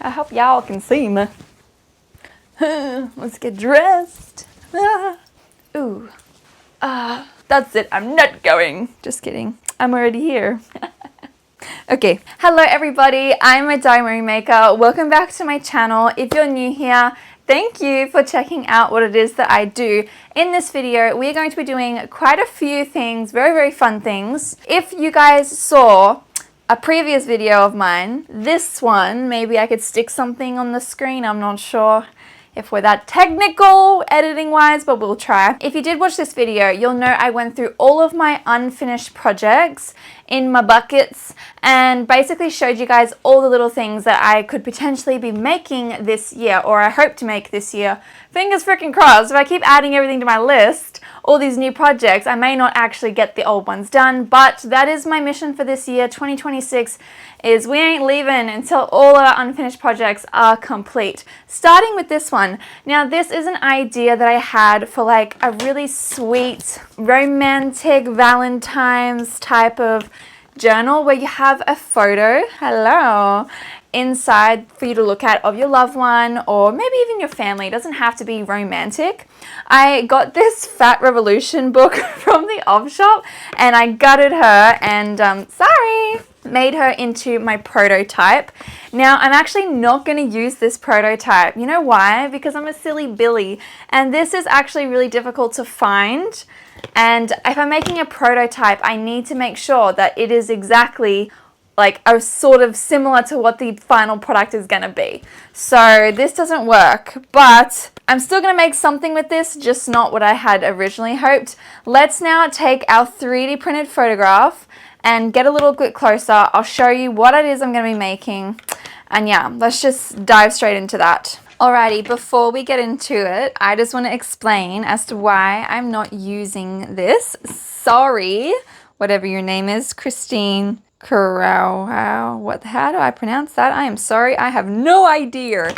I hope y'all can see me. Let's get dressed. Ooh. That's it. I'm not going. Just kidding. I'm already here. Okay. Hello everybody. I'm a diary maker. Welcome back to my channel. If you're new here, thank you for checking out what it is that I do. In this video, we're going to be doing quite a few things, very, very fun things. If you guys saw a previous video of mine, this one, maybe I could stick something on the screen. I'm not sure if we're that technical editing wise, but we'll try. If you did watch this video, you'll know I went through all of my unfinished projects in my buckets and basically showed you guys all the little things that I could potentially be making this year, or I hope to make this year. Fingers freaking crossed. If I keep adding everything to my list, all these new projects, I may not actually get the old ones done, but that is my mission for this year, 2026, is we ain't leaving until all our unfinished projects are complete. Starting with this one. Now, this is an idea that I had for like a really sweet, romantic Valentine's type of journal where you have a photo, hello, inside for you to look at of your loved one or maybe even your family. It doesn't have to be romantic. I got this Fat Revolution book from the op shop and I gutted her and made her into my prototype. Now, I'm actually not going to use this prototype. You know why? Because I'm a silly Billy and this is actually really difficult to find. And if I'm making a prototype, I need to make sure that it is exactly like a sort of similar to what the final product is going to be. So this doesn't work, but I'm still going to make something with this, just not what I had originally hoped. Let's now take our 3D printed photograph and get a little bit closer. I'll show you what it is I'm going to be making. And yeah, let's just dive straight into that. Alrighty, before we get into it, I just want to explain as to why I'm not using this. Sorry, whatever your name is, Christine Corral. How do I pronounce that? I am sorry, I have no idea.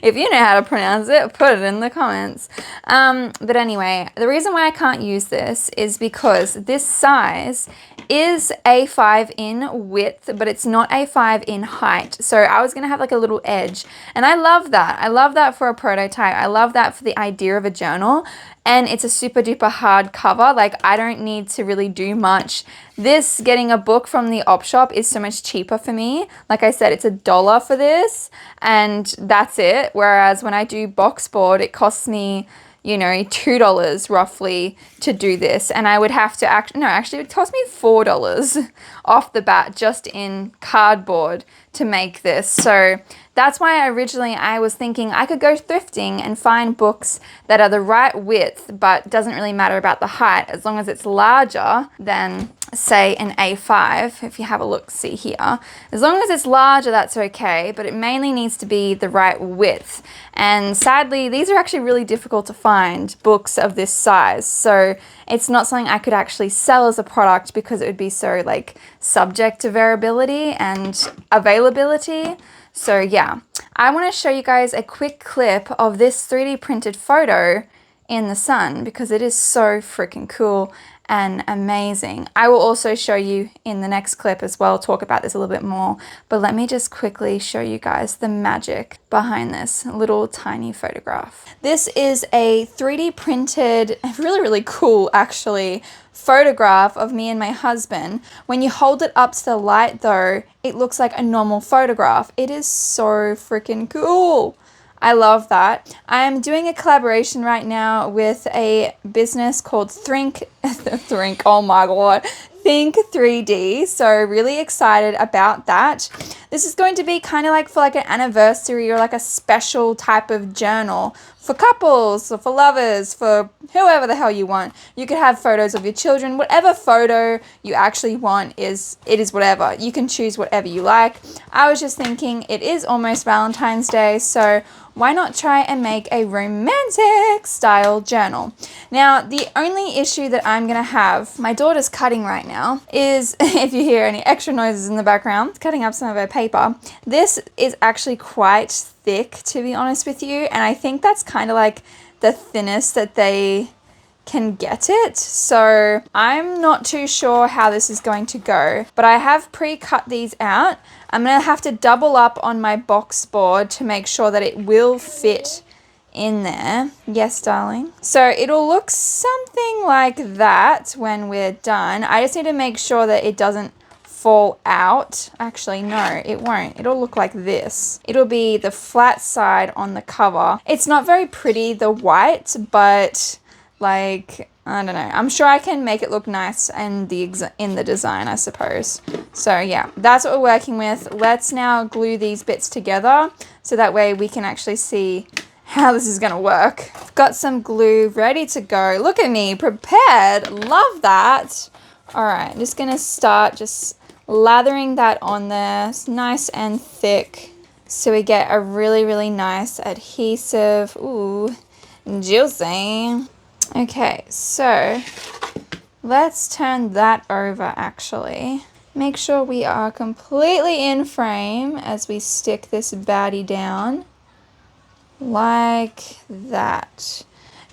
If you know how to pronounce it, put it in the comments. But anyway, the reason why I can't use this is because this size is A5 in width, but it's not A5 in height. So I was going to have like a little edge. And I love that. I love that for a prototype. I love that for the idea of a journal. And it's a super duper hard cover. Like I don't need to really do much. This, getting a book from the op shop is so much cheaper for me. Like I said, it's $1 for this and that's it. Whereas when I do box board, it costs me, you know, $2 roughly to do this. And I would have to actually it would cost me $4 off the bat just in cardboard to make this. So that's why I was thinking I could go thrifting and find books that are the right width, but doesn't really matter about the height as long as it's larger than, say, an A5. If you have a look, see here. As long as it's larger, that's okay, but it mainly needs to be the right width. And sadly, these are actually really difficult to find, books of this size. So it's not something I could actually sell as a product because it would be so like subject to variability and availability. So yeah, I want to show you guys a quick clip of this 3D printed photo in the sun because it is so freaking cool and amazing. I will also show you in the next clip as well, talk about this a little bit more, but let me just quickly show you guys the magic behind this little tiny photograph. This is a 3D printed, really, really cool actually, photograph of me and my husband. When you hold it up to the light though, it looks like a normal photograph. It is so freaking cool. I love that. I am doing a collaboration right now with a business called Think 3D. So really excited about that. This is going to be kind of like for like an anniversary or like a special type of journal for couples or for lovers, for whoever the hell you want. You could have photos of your children, whatever photo you actually want it is whatever. You can choose whatever you like. I was just thinking it is almost Valentine's Day, so why not try and make a romantic style journal? Now, the only issue that I'm gonna have, my daughter's cutting right now, is if you hear any extra noises in the background, cutting up some of her paper. This is actually quite thick, to be honest with you, and I think that's kind of like the thinnest that they can get it. So I'm not too sure how this is going to go, but I have pre-cut these out. I'm gonna have to double up on my box board to make sure that it will fit in there. Yes, darling. So it'll look something like that when we're done. I just need to make sure that it doesn't fall out. Actually, no, it won't. It'll look like this. It'll be the flat side on the cover. It's not very pretty, the white, but like, I don't know. I'm sure I can make it look nice in the design, I suppose. So yeah, that's what we're working with. Let's now glue these bits together so that way we can actually see how this is gonna work. I've got some glue ready to go. Look at me, prepared. Love that. All right, I'm just gonna start just lathering that on there. It's nice and thick so we get a really, really nice adhesive. Ooh, juicy. Okay, so let's turn that over actually. Make sure we are completely in frame as we stick this baddie down like that.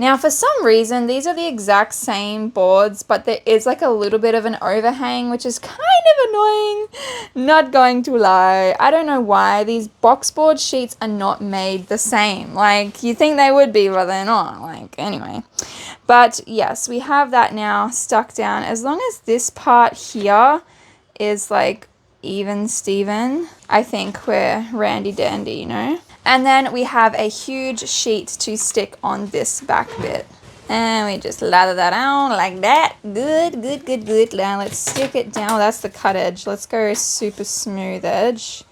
Now, for some reason, these are the exact same boards, but there is like a little bit of an overhang, which is kind of annoying, not going to lie. I don't know why. These box board sheets are not made the same. Like, you think they would be, but they're not. Like, anyway. But yes, we have that now stuck down. As long as this part here is like even Steven, I think we're randy dandy, you know? And then we have a huge sheet to stick on this back bit. And we just lather that on like that. Good, good, good, good. Now let's stick it down. Oh, that's the cut edge. Let's go super smooth edge.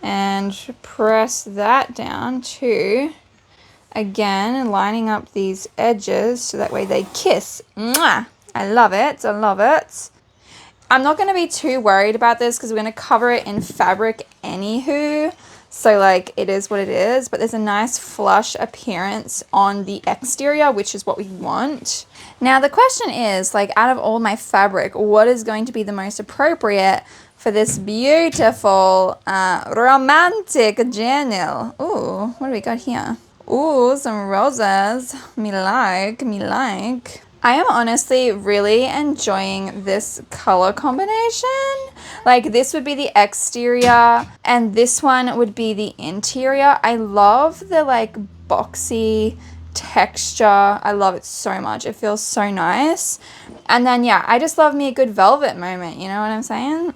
And press that down too. Again, lining up these edges so that way they kiss. Mwah! I love it. I love it. I'm not going to be too worried about this because we're going to cover it in fabric anywho. So like it is what it is, but there's a nice flush appearance on the exterior, which is what we want. Now the question is, like, out of all my fabric, what is going to be the most appropriate for this beautiful romantic journal? Ooh, what do we got here? Ooh, some roses. Me like, me like. I am honestly really enjoying this color combination. Like this would be the exterior and this one would be the interior. I love the like boxy texture. I love it so much. It feels so nice. And then yeah, I just love me a good velvet moment. You know what I'm saying?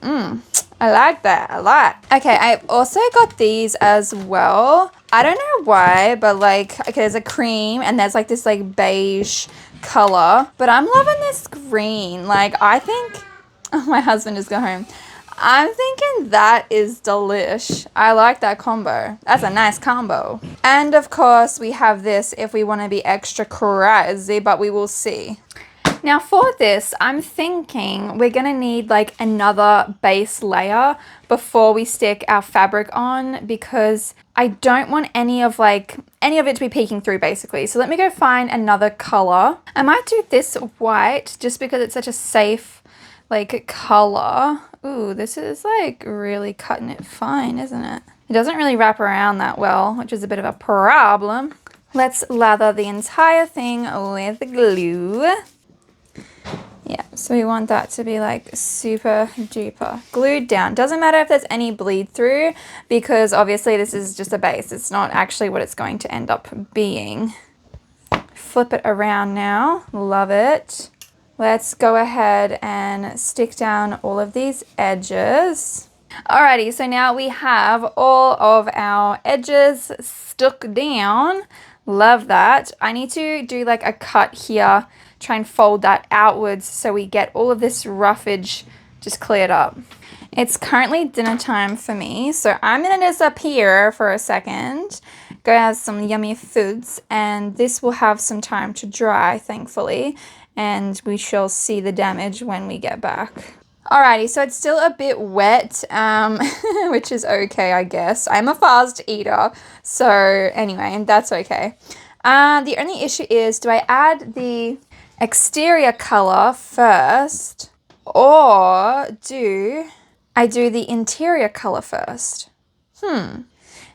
I like that a lot. Okay, I've also got these as well. I don't know why, but like, okay, there's a cream and there's like this like beige color, but I'm loving this green. Like I think, oh, my husband just got home. I'm thinking that is delish. I like that combo. That's a nice combo. And of course we have this if we want to be extra crazy, but we will see. Now for this, I'm thinking we're gonna need like another base layer before we stick our fabric on because I don't want any of it to be peeking through basically. So let me go find another color. I might do this white just because it's such a safe like color. Ooh, this is like really cutting it fine, isn't it? It doesn't really wrap around that well, which is a bit of a problem. Let's lather the entire thing with glue. Yeah, so we want that to be like super duper glued down. Doesn't matter if there's any bleed through because obviously this is just a base. It's not actually what it's going to end up being. Flip it around now. Love it. Let's go ahead and stick down all of these edges. Alrighty, so now we have all of our edges stuck down. Love that. I need to do like a cut here, try and fold that outwards so we get all of this roughage just cleared up. It's currently dinner time for me, so I'm gonna disappear for a second, go have some yummy foods, and this will have some time to dry, thankfully, and we shall see the damage when we get back. Alrighty, so it's still a bit wet, which is okay, I guess. I'm a fast eater, so anyway, that's okay. The only issue is, do I add the exterior color first, or do I do the interior color first?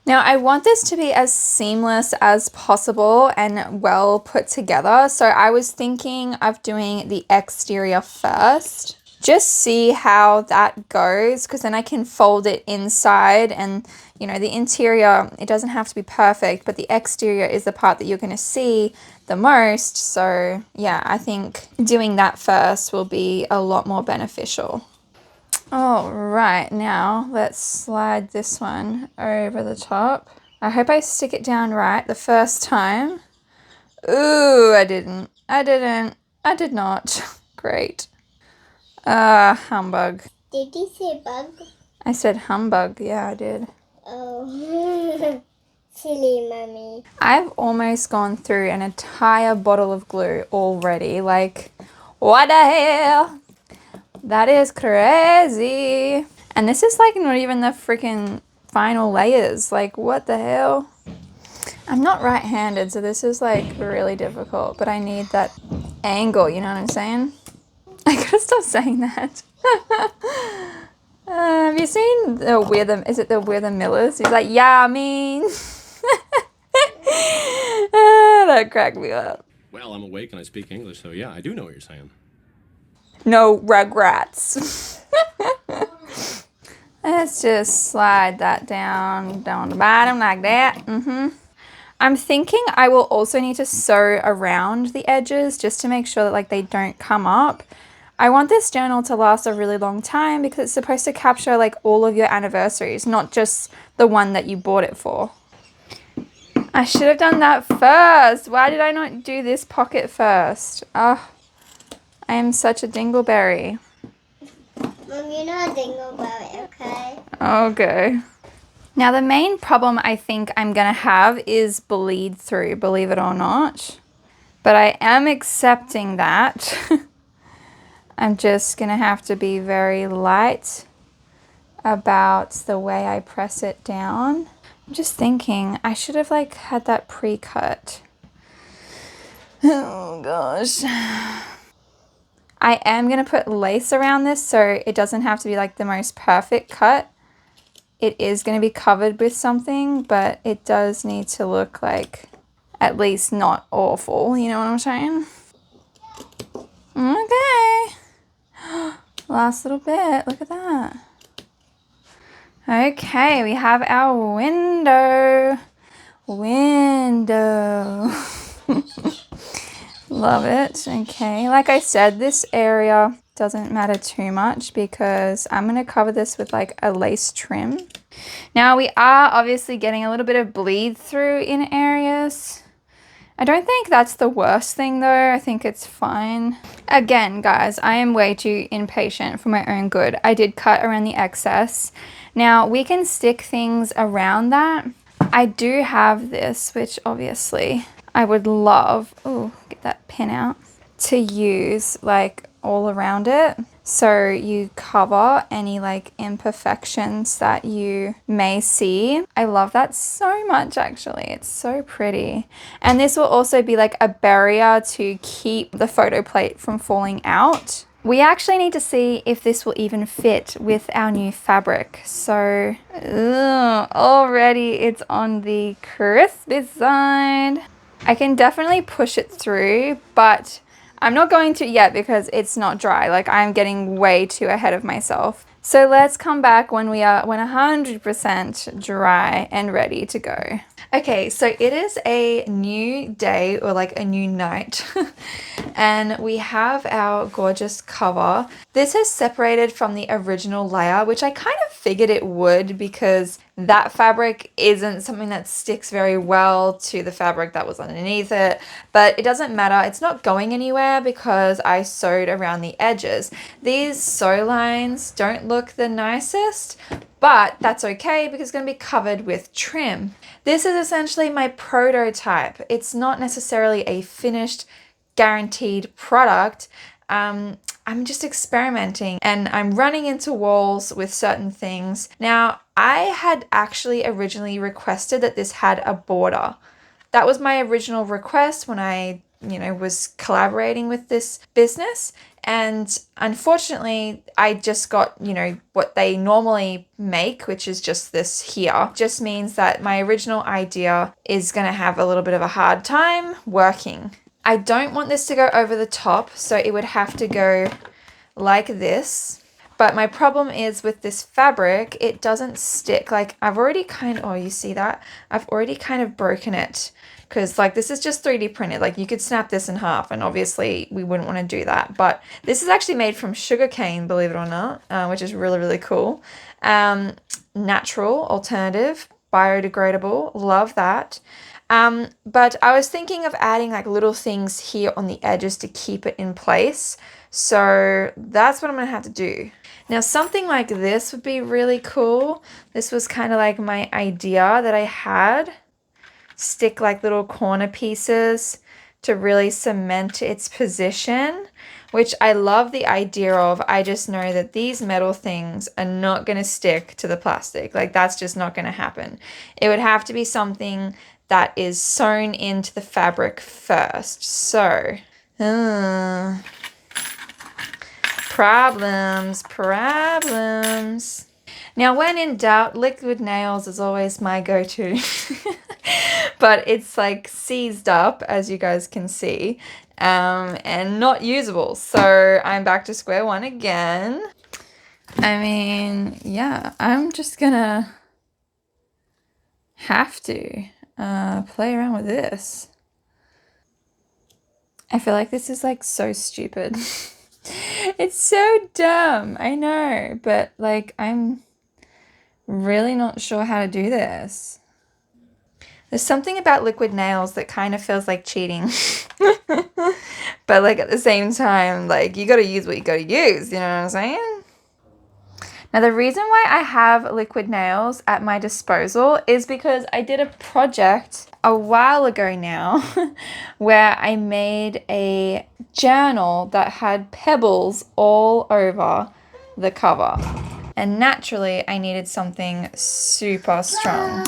Now I want this to be as seamless as possible and well put together. So I was thinking of doing the exterior first. Just see how that goes, because then I can fold it inside, and you know, the interior, it doesn't have to be perfect, but the exterior is the part that you're going to see the most. So yeah, I think doing that first will be a lot more beneficial. All right, now let's slide this one over the top. I hope I stick it down right the first time. Ooh, I didn't. I did not. Great. Humbug. Did you say bug? I said humbug. Yeah, I did. Oh, silly mommy. I've almost gone through an entire bottle of glue already. Like, what the hell? That is crazy. And this is like not even the freaking final layers. Like, what the hell? I'm not right-handed, so this is like really difficult, but I need that angle, you know what I'm saying? I gotta stop saying that. Have you seen the We're the Millers? He's like, yeah, I mean. That cracked me up. Well, I'm awake and I speak English, so yeah, I do know what you're saying. No regrets. Let's just slide that down the bottom like that. I'm thinking I will also need to sew around the edges just to make sure that like they don't come up. I want this journal to last a really long time because it's supposed to capture like all of your anniversaries, not just the one that you bought it for. I should have done that first. Why did I not do this pocket first? Oh, I am such a dingleberry. Mom, you're not a dingleberry, okay? Okay. Now the main problem I think I'm gonna have is bleed through, believe it or not. But I am accepting that. I'm just gonna have to be very light about the way I press it down. I'm just thinking I should have like had that pre-cut. Oh gosh. I am gonna put lace around this so it doesn't have to be like the most perfect cut. It is gonna be covered with something, but it does need to look like at least not awful, you know what I'm saying? Okay. Last little bit, look at that. Okay, we have our window. Love it. Okay, like I said, this area doesn't matter too much because I'm going to cover this with like a lace trim. Now we are obviously getting a little bit of bleed through in areas. I don't think that's the worst thing though. I think it's fine. Again, guys, I am way too impatient for my own good. I did cut around the excess. Now we can stick things around that. I do have this, which obviously I would love, oh, get that pin out, to use like all around it. So you cover any like imperfections that you may see. I love that so much actually. It's so pretty. And this will also be like a barrier to keep the photo plate from falling out. We actually need to see if this will even fit with our new fabric. So already it's on the crispy side. I can definitely push it through, but I'm not going to yet because it's not dry. Like I'm getting way too ahead of myself. So let's come back when we are 100% dry and ready to go. Okay, so it is a new day or like a new night and we have our gorgeous cover. This is separated from the original layer, which I kind of figured it would because that fabric isn't something that sticks very well to the fabric that was underneath it, but it doesn't matter. It's not going anywhere because I sewed around the edges. These sew lines don't look the nicest, but that's okay because it's going to be covered with trim. This is essentially my prototype. It's not necessarily a finished, guaranteed product. I'm just experimenting and I'm running into walls with certain things. Now, I had actually originally requested that this had a border. That was my original request when I you know, was collaborating with this business. And unfortunately, I just got, you know, what they normally make, which is just this here. Just means that my original idea is going to have a little bit of a hard time working. I don't want this to go over the top, so it would have to go like this. But my problem is with this fabric, it doesn't stick. Like I've already kind of, oh, you see that? I've already kind of broken it because like this is just 3D printed. Like you could snap this in half and obviously we wouldn't want to do that. But this is actually made from sugarcane, believe it or not, which is really, really cool. Natural, alternative, biodegradable, love that. But I was thinking of adding like little things here on the edges to keep it in place. So that's what I'm gonna have to do. Now something like this would be really cool. This was kind of like my idea that I had. Stick like little corner pieces to really cement its position, which I love the idea of. I just know that these metal things are not gonna stick to the plastic. Like that's just not gonna happen. It would have to be something that is sewn into the fabric first. So, problems. Now, when in doubt, liquid nails is always my go-to. But it's like seized up, as you guys can see, and not usable. So I'm back to square one again. I mean, yeah, I'm just gonna have to play around with this. I feel like this is like so stupid. It's so dumb, I know, but like I'm really not sure how to do this. There's something about liquid nails that kind of feels like cheating. But like at the same time, like you gotta use what you gotta use, you know what I'm saying? Now the reason why I have liquid nails at my disposal is because I did a project a while ago now where I made a journal that had pebbles all over the cover. And naturally I needed something super strong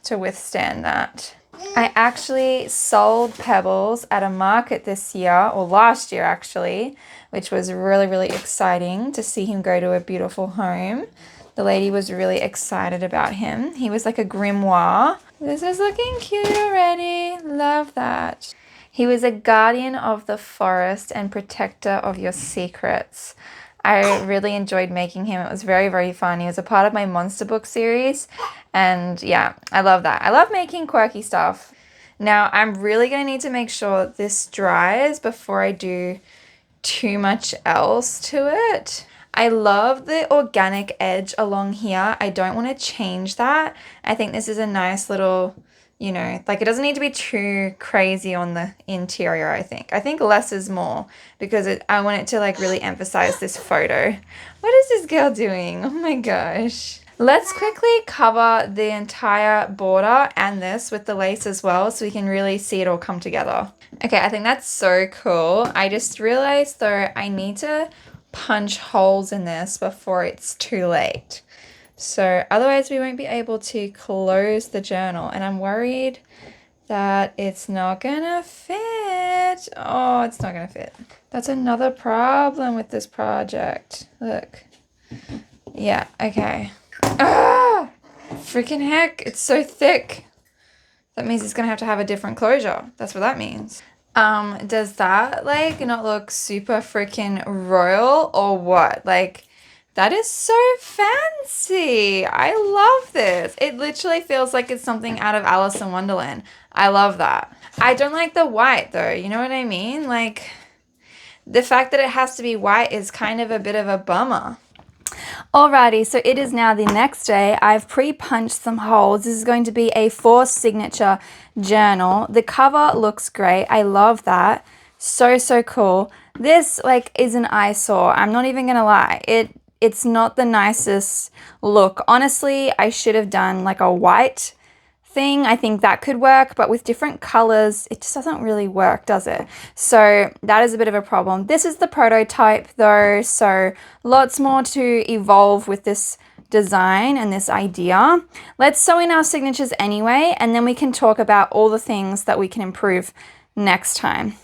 to withstand that. I actually sold pebbles at a market this year, or last year actually, which was really, really exciting to see him go to a beautiful home. The lady was really excited about him. He was like a grimoire. This is looking cute already. Love that. He was a guardian of the forest and protector of your secrets. I really enjoyed making him. It was very, very fun. He was a part of my monster book series. And yeah, I love that. I love making quirky stuff. Now, I'm really going to need to make sure that this dries before I do too much else to it. I love the organic edge along here. I don't want to change that. I think this is a nice little, you know, like it doesn't need to be too crazy on the interior, I think. I think less is more because I want it to like really emphasize this photo. What is this girl doing? Oh my gosh. Let's quickly cover the entire border and this with the lace as well so we can really see it all come together. Okay, I think that's so cool. I just realized though I need to punch holes in this before it's too late. So otherwise we won't be able to close the journal and I'm worried that it's not gonna fit. Oh, it's not gonna fit. That's another problem with this project. Look. Yeah, okay. Ah! Freaking heck, it's so thick. That means it's gonna have to have a different closure. That's what that means. Does that like not look super freaking royal or what? Like, that is so fancy. I love this. It literally feels like it's something out of Alice in Wonderland. I love that. I don't like the white though. You know what I mean? Like, the fact that it has to be white is kind of a bit of a bummer. Alrighty, so it is now the next day. I've pre-punched some holes. This is going to be a 4 signature journal. The cover looks great. I love that. So, so cool. This like is an eyesore. I'm not even gonna lie. It's not the nicest look. Honestly, I should have done like a white thing. I think that could work, but with different colors, it just doesn't really work, does it? So that is a bit of a problem. This is the prototype though, so lots more to evolve with this design and this idea. Let's sew in our signatures anyway, and then we can talk about all the things that we can improve next time.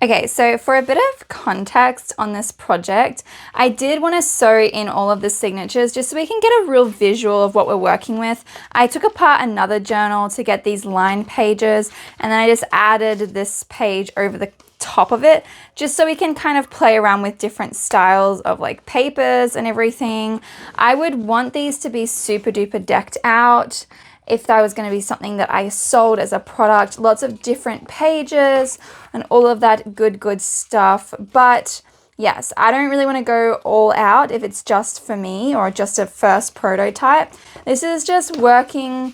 Okay, so for a bit of context on this project, I did want to sew in all of the signatures just so we can get a real visual of what we're working with. I took apart another journal to get these line pages, and then I just added this page over the top of it just so we can kind of play around with different styles of like papers and everything. I would want these to be super duper decked out. If that was going to be something that I sold as a product, lots of different pages and all of that good stuff. But yes, I don't really want to go all out if it's just for me or just a first prototype. This is just working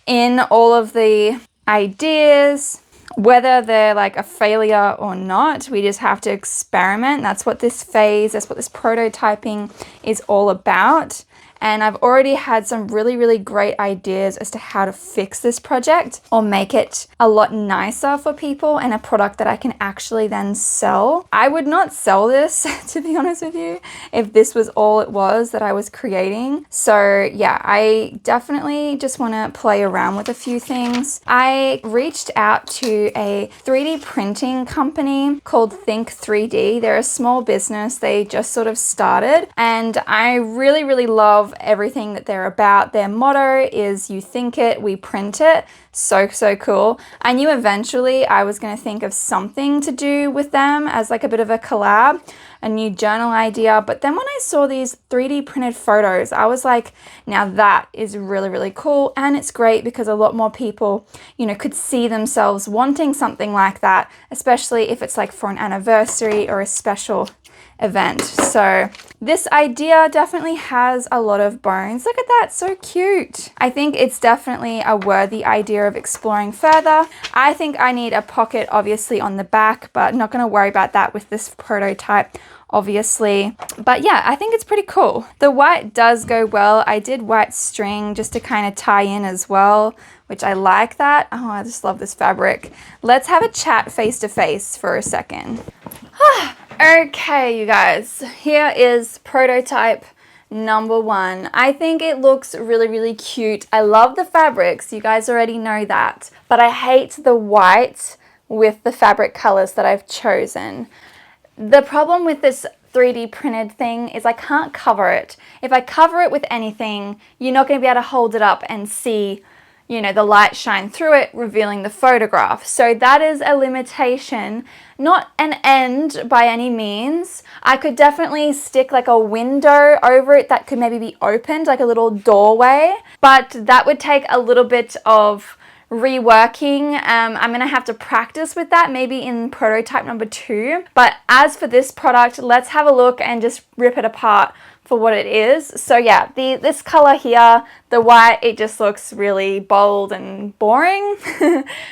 in all of the ideas, whether they're like a failure or not. We just have to experiment. That's what this phase, that's what this prototyping is all about. And I've already had some really great ideas as to how to fix this project or make it a lot nicer for people and a product that I can actually then sell. I would not sell this, to be honest with you, if this was all it was that I was creating. So yeah, I definitely just want to play around with a few things. I reached out to a 3D printing company called Think 3D. They're a small business. They just sort of started, and I really love everything that they're about. Their motto is "You think it, we print it." So cool. I knew eventually I was going to think of something to do with them as like a bit of a collab, a new journal idea. But then when I saw these 3D printed photos, I was like, now that is really cool. And it's great because a lot more people, you know, could see themselves wanting something like that, especially if it's like for an anniversary or a special event. So this idea definitely has a lot of bones. Look at that, so cute. I think it's definitely a worthy idea of exploring further. I think I need a pocket obviously on the back, but not going to worry about that with this prototype obviously. But yeah, I think it's pretty cool. The white does go well. I did white string just to kind of tie in as well, which I like that. Oh, I just love this fabric. Let's have a chat face to face for a second. Okay, you guys, here is prototype number 1. I think it looks really cute. I love the fabrics, you guys already know that, but I hate the white with the fabric colors that I've chosen. The problem with this 3D printed thing is I can't cover it. If I cover it with anything, you're not going to be able to hold it up and see, you know, the light shine through it, revealing the photograph. So that is a limitation, not an end by any means. I could definitely stick like a window over it that could maybe be opened, like a little doorway, but that would take a little bit of reworking. I'm gonna have to practice with that maybe in prototype number 2. But as for this product, let's have a look and just rip it apart for what it is. So yeah, this color here, the white, it just looks really bold and boring.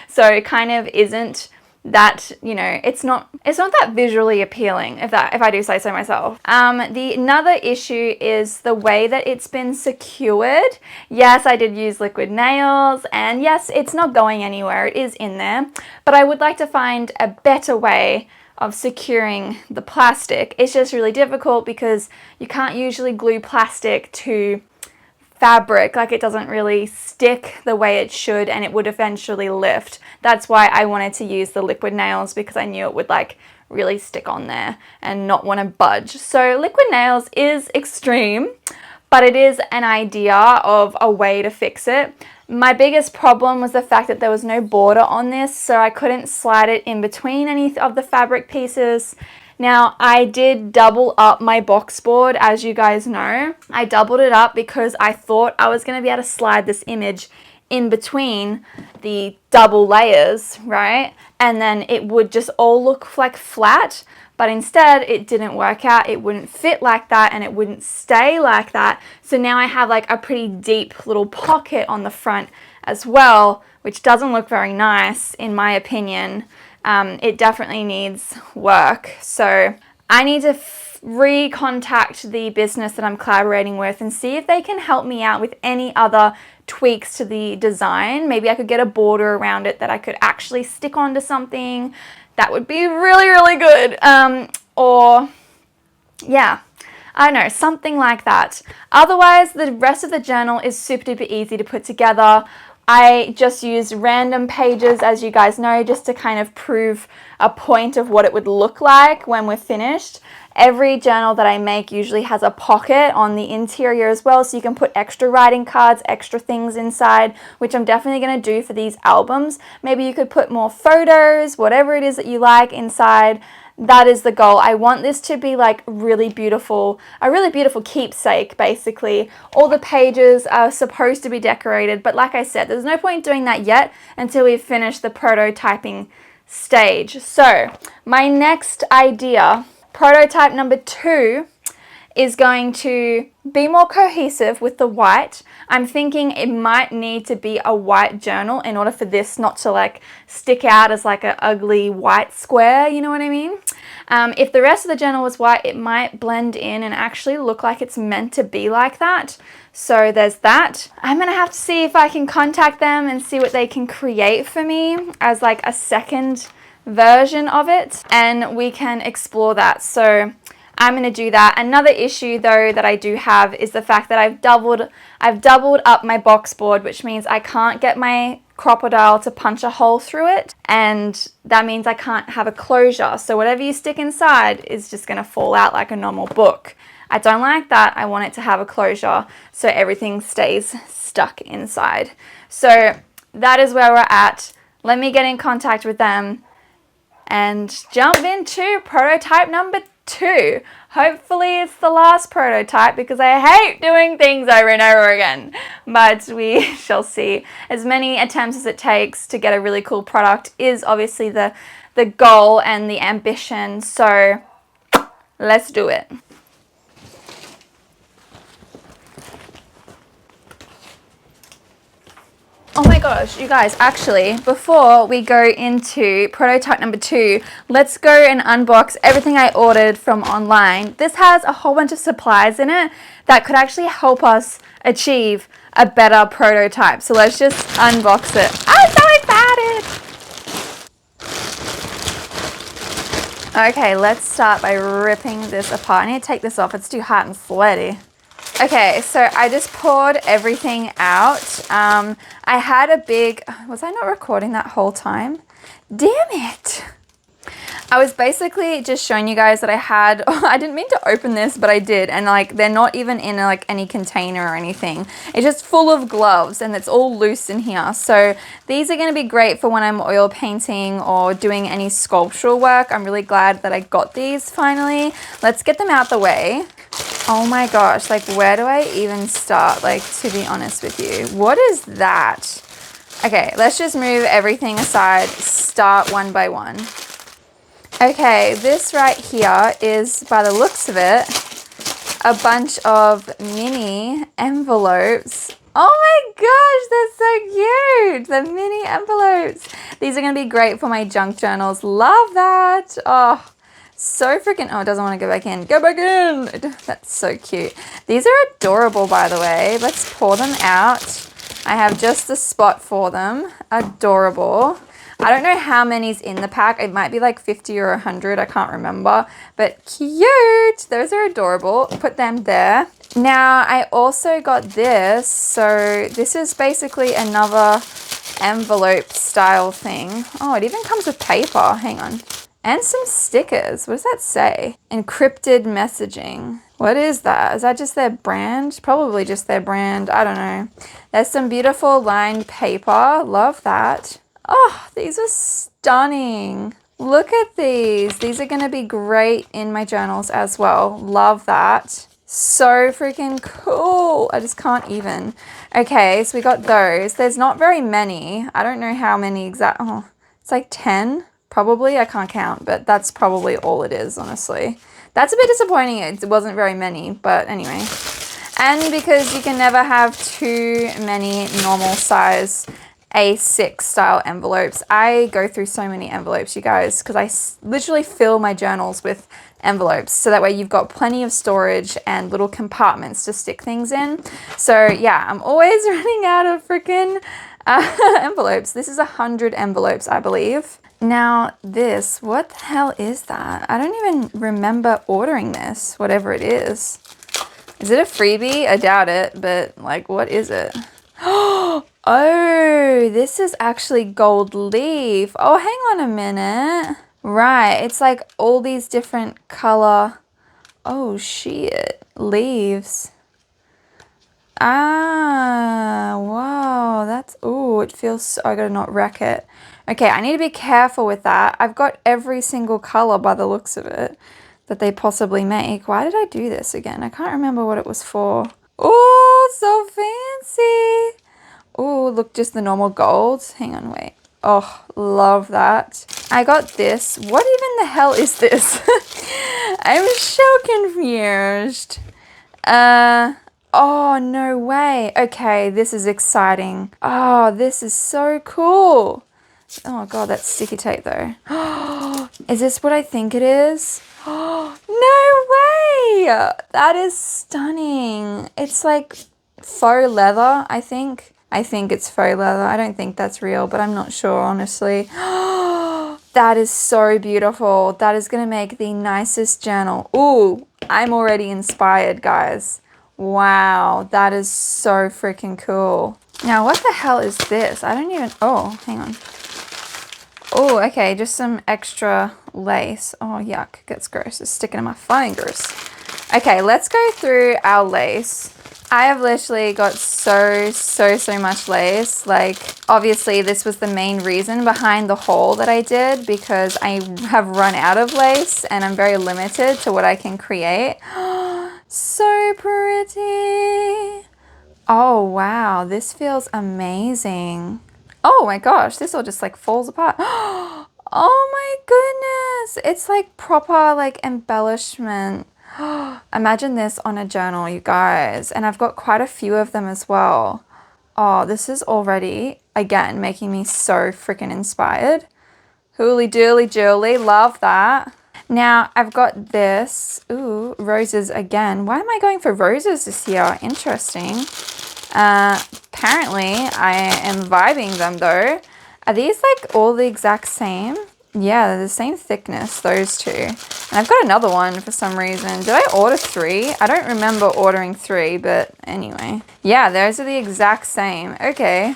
So it kind of isn't that, you know, it's not that visually appealing, if I do say so myself. The another issue is the way that it's been secured. Yes, I did use liquid nails, and yes, it's not going anywhere, it is in there, but I would like to find a better way of securing the plastic. It's just really difficult because you can't usually glue plastic to fabric, like it doesn't really stick the way it should, and it would eventually lift. That's why I wanted to use the liquid nails, because I knew it would like really stick on there and not want to budge. So liquid nails is extreme, but it is an idea of a way to fix it. My biggest problem was the fact that there was no border on this, so I couldn't slide it in between any of the fabric pieces. Now, I did double up my box board, as you guys know. I doubled it up because I thought I was going to be able to slide this image in between the double layers, right? And then it would just all look like flat, but instead it didn't work out. It wouldn't fit like that, and it wouldn't stay like that. So now I have like a pretty deep little pocket on the front as well, which doesn't look very nice in my opinion. It definitely needs work. So I need to recontact the business that I'm collaborating with and see if they can help me out with any other tweaks to the design. Maybe I could get a border around it that I could actually stick onto something. That would be really good. Or yeah, I don't know, something like that. Otherwise, the rest of the journal is super duper easy to put together. I just use random pages, as you guys know, just to kind of prove a point of what it would look like when we're finished. Every journal that I make usually has a pocket on the interior as well, so you can put extra writing cards, extra things inside, which I'm definitely going to do for these albums. Maybe you could put more photos, whatever it is that you like inside. That is the goal. I want this to be like really beautiful, a really beautiful keepsake, basically. All the pages are supposed to be decorated, but like I said, there's no point doing that yet until we've finished the prototyping stage. So my next idea, prototype number 2, is going to be more cohesive with the white. I'm thinking it might need to be a white journal in order for this not to like stick out as like an ugly white square, you know what I mean? If the rest of the journal was white, it might blend in and actually look like it's meant to be like that. So there's that. I'm gonna have to see if I can contact them and see what they can create for me as like a second version of it, and we can explore that. So I'm going to do that. Another issue though that I do have is the fact that I've doubled up my box board, which means I can't get my crocodile to punch a hole through it, and that means I can't have a closure. So whatever you stick inside is just going to fall out like a normal book. I don't like that. I want it to have a closure so everything stays stuck inside. So that is where we're at. Let me get in contact with them and jump into prototype number 2. Hopefully it's the last prototype because I hate doing things over and over again, but we shall see. As many attempts as it takes to get a really cool product is obviously the goal and the ambition, so let's do it. Oh my gosh, you guys, actually, before we go into prototype number 2, let's go and unbox everything I ordered from online. This has a whole bunch of supplies in it that could actually help us achieve a better prototype. So let's just unbox it. I'm so excited! Okay, let's start by ripping this apart. I need to take this off, it's too hot and sweaty. Okay, so I just poured everything out. I had a big, was I not recording that whole time? Damn it. I was basically just showing you guys that I had, I didn't mean to open this, but I did. And like, they're not even in like any container or anything. It's just full of gloves and it's all loose in here. So these are gonna be great for when I'm oil painting or doing any sculptural work. I'm really glad that I got these finally. Let's get them out the way. Oh my gosh, like where do I even start? Like, to be honest with you, what is that? Okay, let's just move everything aside, start one by one. Okay, this right here is, by the looks of it, a bunch of mini envelopes. Oh my gosh, they're so cute. The mini envelopes. These are going to be great for my junk journals. Love that. Oh, so freaking, oh, it doesn't want to go back in. Go back in. That's so cute. These are adorable, by the way. Let's pour them out. I have just a spot for them. Adorable. I don't know how many's in the pack. It might be like 50 or 100. I can't remember. But cute. Those are adorable. Put them there. Now, I also got this. So this is basically another envelope style thing. Oh, it even comes with paper. Hang on. And some stickers. What does that say? Encrypted messaging. What is that? Is that just their brand? Probably just their brand. I don't know. There's some beautiful lined paper. Love that. Oh, these are stunning. Look at these. These are going to be great in my journals as well. Love that. So freaking cool. I just can't even. Okay, so we got those. There's not very many. I don't know how many exact. Oh, it's like 10 probably. I can't count, but that's probably all it is, honestly. That's a bit disappointing. It wasn't very many, but anyway. And because you can never have too many normal size A6 style envelopes. I go through so many envelopes, you guys, because I literally fill my journals with envelopes. So that way you've got plenty of storage and little compartments to stick things in. So yeah, I'm always running out of freaking envelopes. This is 100 envelopes, I believe. Now this, what the hell is that? I don't even remember ordering this, whatever it is. Is it a freebie? I doubt it, but like, what is it? Oh, Oh, this is actually gold leaf. Oh, hang on a minute. Right, it's like all these different color. Oh, shit. Leaves. Ah, wow. That's, oh, it feels so, I gotta not wreck it. Okay, I need to be careful with that. I've got every single color by the looks of it that they possibly make. Why did I do this again? I can't remember what it was for. Oh, so fancy. Oh, look, just the normal gold. Hang on, wait. Oh, love that. I got this. What even the hell is this? I'm so confused. Oh, no way. Okay, this is exciting. Oh, this is so cool. Oh God, that's sticky tape though. Is this what I think it is? No way! That is stunning. It's like faux leather, I think. I think it's faux leather. I don't think that's real, but I'm not sure, honestly. That is so beautiful. That is gonna make the nicest journal. Ooh, I'm already inspired, guys. Wow, that is so freaking cool. Now, what the hell is this? I don't even, oh, hang on. Oh, okay, just some extra lace. Oh, yuck, gets gross. It's sticking in my fingers. Okay, let's go through our lace. I have literally got so much lace. Like, obviously, this was the main reason behind the haul that I did because I have run out of lace and I'm very limited to what I can create. So pretty. Oh, wow, this feels amazing. Oh my gosh, this all just like falls apart. Oh my goodness. It's like proper like embellishment. Imagine this on a journal, you guys. And I've got quite a few of them as well. Oh, this is already, again, making me so freaking inspired. Hooly dooly Julie, love that. Now I've got this. Ooh, roses again. Why am I going for roses this year? Interesting. Apparently I am vibing them though. Are these like all the exact same? Yeah, they're the same thickness, those two. And I've got another one for some reason. Did I order 3? I don't remember ordering 3, but anyway. Yeah, those are the exact same. Okay.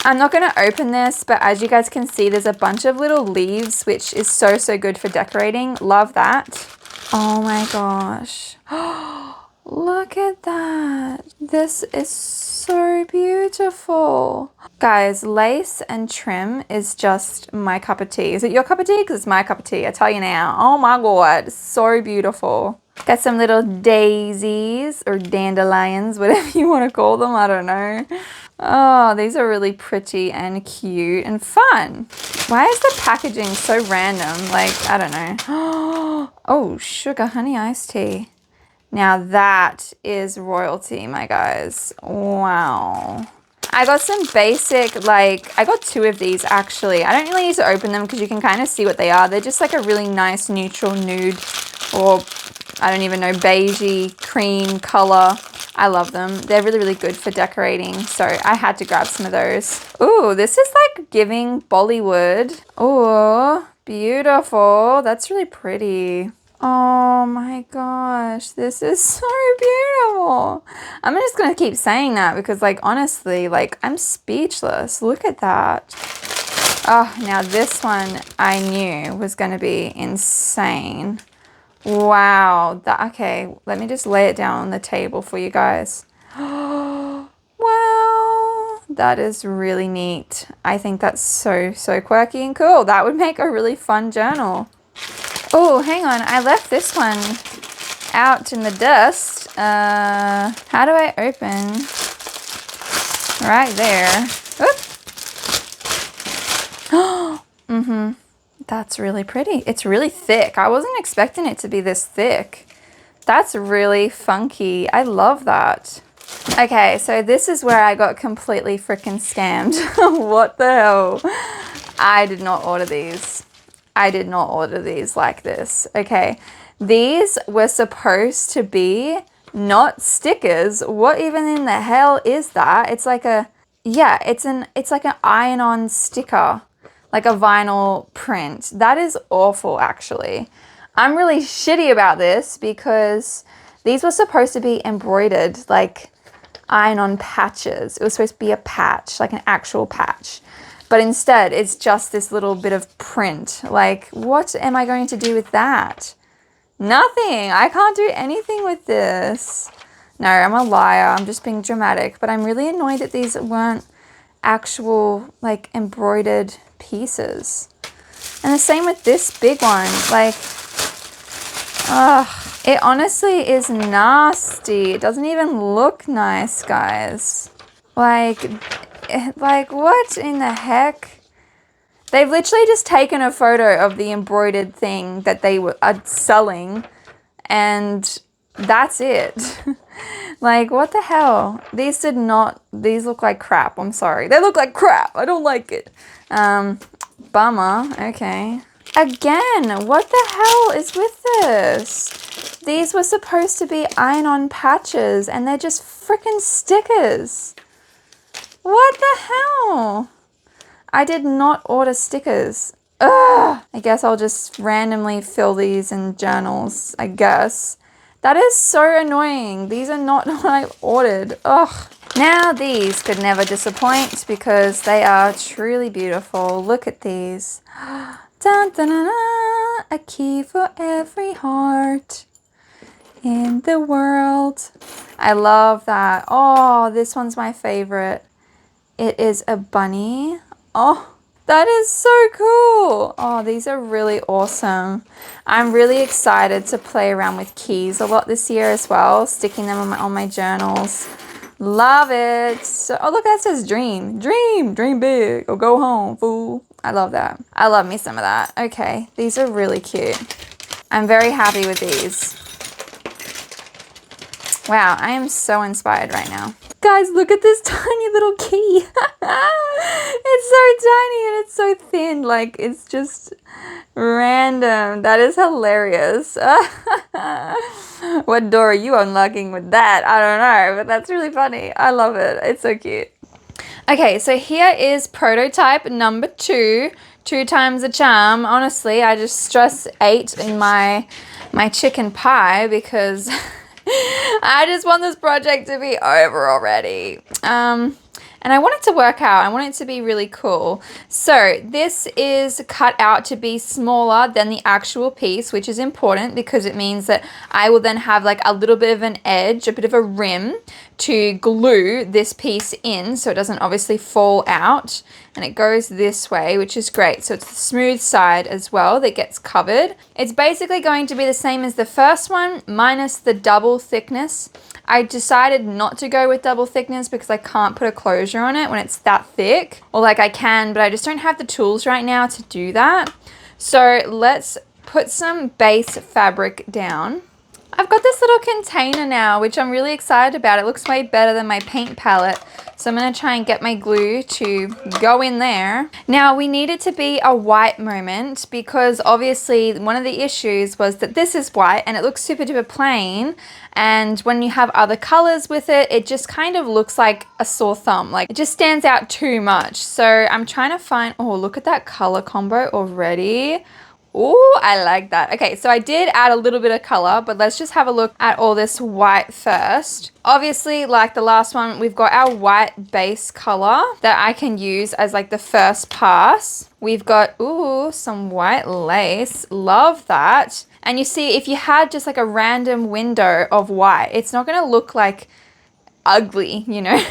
I'm not going to open this, but as you guys can see, there's a bunch of little leaves, which is so good for decorating. Love that. Oh my gosh. Look at that. This is so beautiful. Guys, lace and trim is just my cup of tea. Is it your cup of tea? Because it's my cup of tea. I tell you now. Oh my God. So beautiful. Got some little daisies or dandelions, whatever you want to call them. I don't know. Oh, these are really pretty and cute and fun. Why is the packaging so random? Like, I don't know. Oh, sugar honey iced tea. Now that is royalty, my guys. Wow. I got some basic, like, I got 2 of these actually. I don't really need to open them because you can kind of see what they are. They're just like a really nice neutral nude or I don't even know, beigey cream color. I love them. They're really good for decorating. So I had to grab some of those. Ooh, this is like giving Bollywood. Ooh, beautiful. That's really pretty. Oh my gosh, this is so beautiful. I'm just gonna keep saying that because like honestly, like I'm speechless. Look at that. Oh, now this one I knew was gonna be insane. Wow, okay, let me just lay it down on the table for you guys. Wow, that is really neat. I think that's so quirky and cool. That would make a really fun journal. Oh, hang on. I left this one out in the dust. How do I open? Right there. Mm-hmm. That's really pretty. It's really thick. I wasn't expecting it to be this thick. That's really funky. I love that. Okay, so this is where I got completely freaking scammed. What the hell? I did not order these. I did not order these like this. Okay, these were supposed to be not stickers. What even in the hell is that? It's like a, yeah, it's like an iron-on sticker, like a vinyl print. That is awful, actually. I'm really shitty about this because these were supposed to be embroidered. Like, iron-on patches. It was supposed to be a patch, like an actual patch. But instead, it's just this little bit of print. Like, what am I going to do with that? Nothing. I can't do anything with this. No, I'm a liar. I'm just being dramatic. But I'm really annoyed that these weren't actual, like, embroidered pieces. And the same with this big one. Like, it honestly is nasty. It doesn't even look nice, guys. Like what in the heck? They've literally just taken a photo of the embroidered thing that they are selling, and that's it. Like, what the hell? These look like crap. I'm sorry. They look like crap. I don't like it. Bummer. Okay. Again, what the hell is with this? These were supposed to be iron-on patches, and they're just freaking stickers. What the hell? I did not order stickers. Ugh! I guess I'll just randomly fill these in journals, I guess. That is so annoying. These are not what I ordered. Ugh. Now these could never disappoint because they are truly beautiful. Look at these. Dun, dun, dun, dun. A key for every heart in the world. I love that. Oh, this one's my favorite. It is a bunny. Oh, that is so cool. Oh, these are really awesome. I'm really excited to play around with keys a lot this year as well, sticking them on my journals. Love it. So, oh, look, that says dream. Dream big or go home, fool. I love that. I love me some of that. Okay, these are really cute. I'm very happy with these. Wow, I am so inspired right now. Guys, look at this tiny little key. It's so tiny and it's so thin. Like, it's just random. That is hilarious. What door are you unlocking with that? I don't know, but that's really funny. I love it. It's so cute. Okay, so here is prototype number 2. 2 times a charm. Honestly, I just stress 8 in my chicken pie because I just want this project to be over already. And I want it to work out. I want it to be really cool. So this is cut out to be smaller than the actual piece, which is important because it means that I will then have like a little bit of an edge, a bit of a rim to glue this piece in so it doesn't obviously fall out. And it goes this way, which is great. So it's the smooth side as well that gets covered. It's basically going to be the same as the first one, minus the double thickness. I decided not to go with double thickness because I can't put a closure on it when it's that thick. Or like I can, but I just don't have the tools right now to do that. So let's put some base fabric down. I've got this little container now, which I'm really excited about. It looks way better than my paint palette. So I'm going to try and get my glue to go in there. Now we need it to be a white moment because obviously one of the issues was that this is white and it looks super duper plain. And when you have other colors with it, it just kind of looks like a sore thumb. Like it just stands out too much. So I'm trying to find, oh, look at that color combo already. Oh, I like that. Okay, so I did add a little bit of color, but let's just have a look at all this white first. Obviously, like the last one, we've got our white base color that I can use as like the first pass. We've got, ooh, some white lace. Love that. And you see, if you had just like a random window of white, it's not going to look like ugly, you know.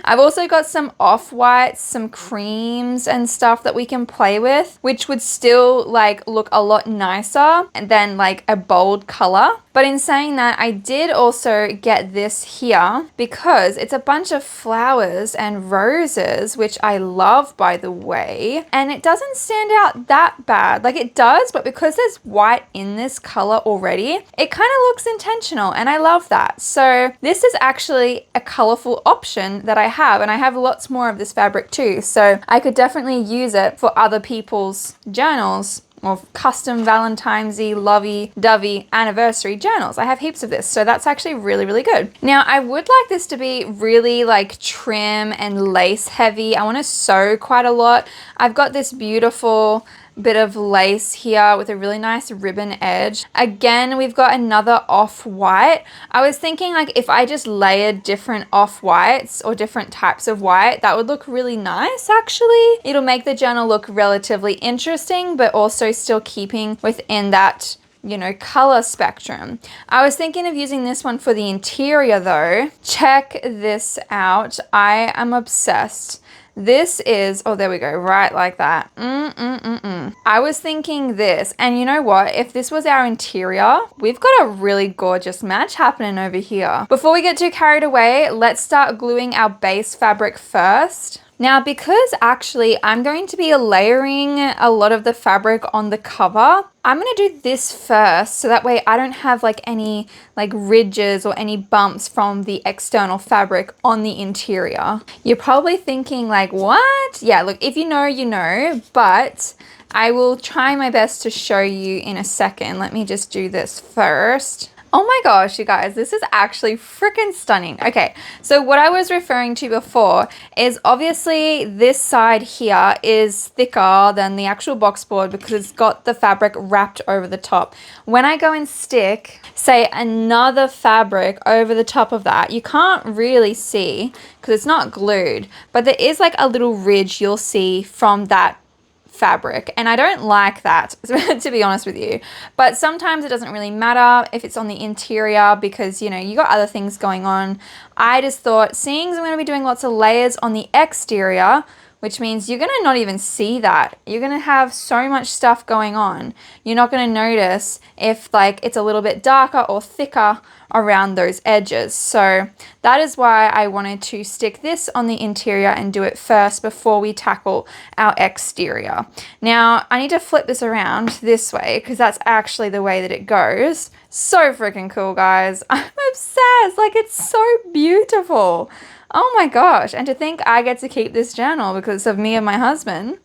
I've also got some off-whites, some creams and stuff that we can play with, which would still like look a lot nicer than like a bold color. But in saying that, I did also get this here because it's a bunch of flowers and roses, which I love, by the way. And it doesn't stand out that bad. Like it does, but because there's white in this color already, it kind of looks intentional and I love that. So this is actually a colorful option that I have, and I have lots more of this fabric too. So I could definitely use it for other people's journals or custom Valentine's-y, lovey-dovey anniversary journals. I have heaps of this, so that's actually really, really good. Now, I would like this to be really like trim and lace heavy. I want to sew quite a lot. I've got this beautiful bit of lace here with a really nice ribbon edge. Again, we've got another off-white. I was thinking like if I just layered different off-whites or different types of white, that would look really nice actually. It'll make the journal look relatively interesting, but also still keeping within that, you know, color spectrum. I was thinking of using this one for the interior though. Check this out. I am obsessed. This is, oh, there we go, right like that. I was thinking this, and you know what? If this was our interior, we've got a really gorgeous match happening over here. Before we get too carried away, let's start gluing our base fabric first. Now, because actually I'm going to be layering a lot of the fabric on the cover, I'm going to do this first so that way I don't have like any like ridges or any bumps from the external fabric on the interior. You're probably thinking like, what? Yeah, look, if you know, you know, but I will try my best to show you in a second. Let me just do this first. Oh my gosh, you guys, this is actually freaking stunning. Okay, so what I was referring to before is obviously this side here is thicker than the actual box board because it's got the fabric wrapped over the top. When I go and stick, say, another fabric over the top of that, you can't really see because it's not glued, but there is like a little ridge you'll see from that fabric, and I don't like that to be honest with you, but sometimes it doesn't really matter if it's on the interior because, you know, you got other things going on. I just thought, seeing as I'm going to be doing lots of layers on the exterior, which means you're going to not even see that. You're going to have so much stuff going on. You're not going to notice if like it's a little bit darker or thicker around those edges. So that is why I wanted to stick this on the interior and do it first before we tackle our exterior. Now I need to flip this around this way because that's actually the way that it goes. So freaking cool, guys. I'm obsessed. Like, it's so beautiful. Oh my gosh. And to think I get to keep this journal because of me and my husband.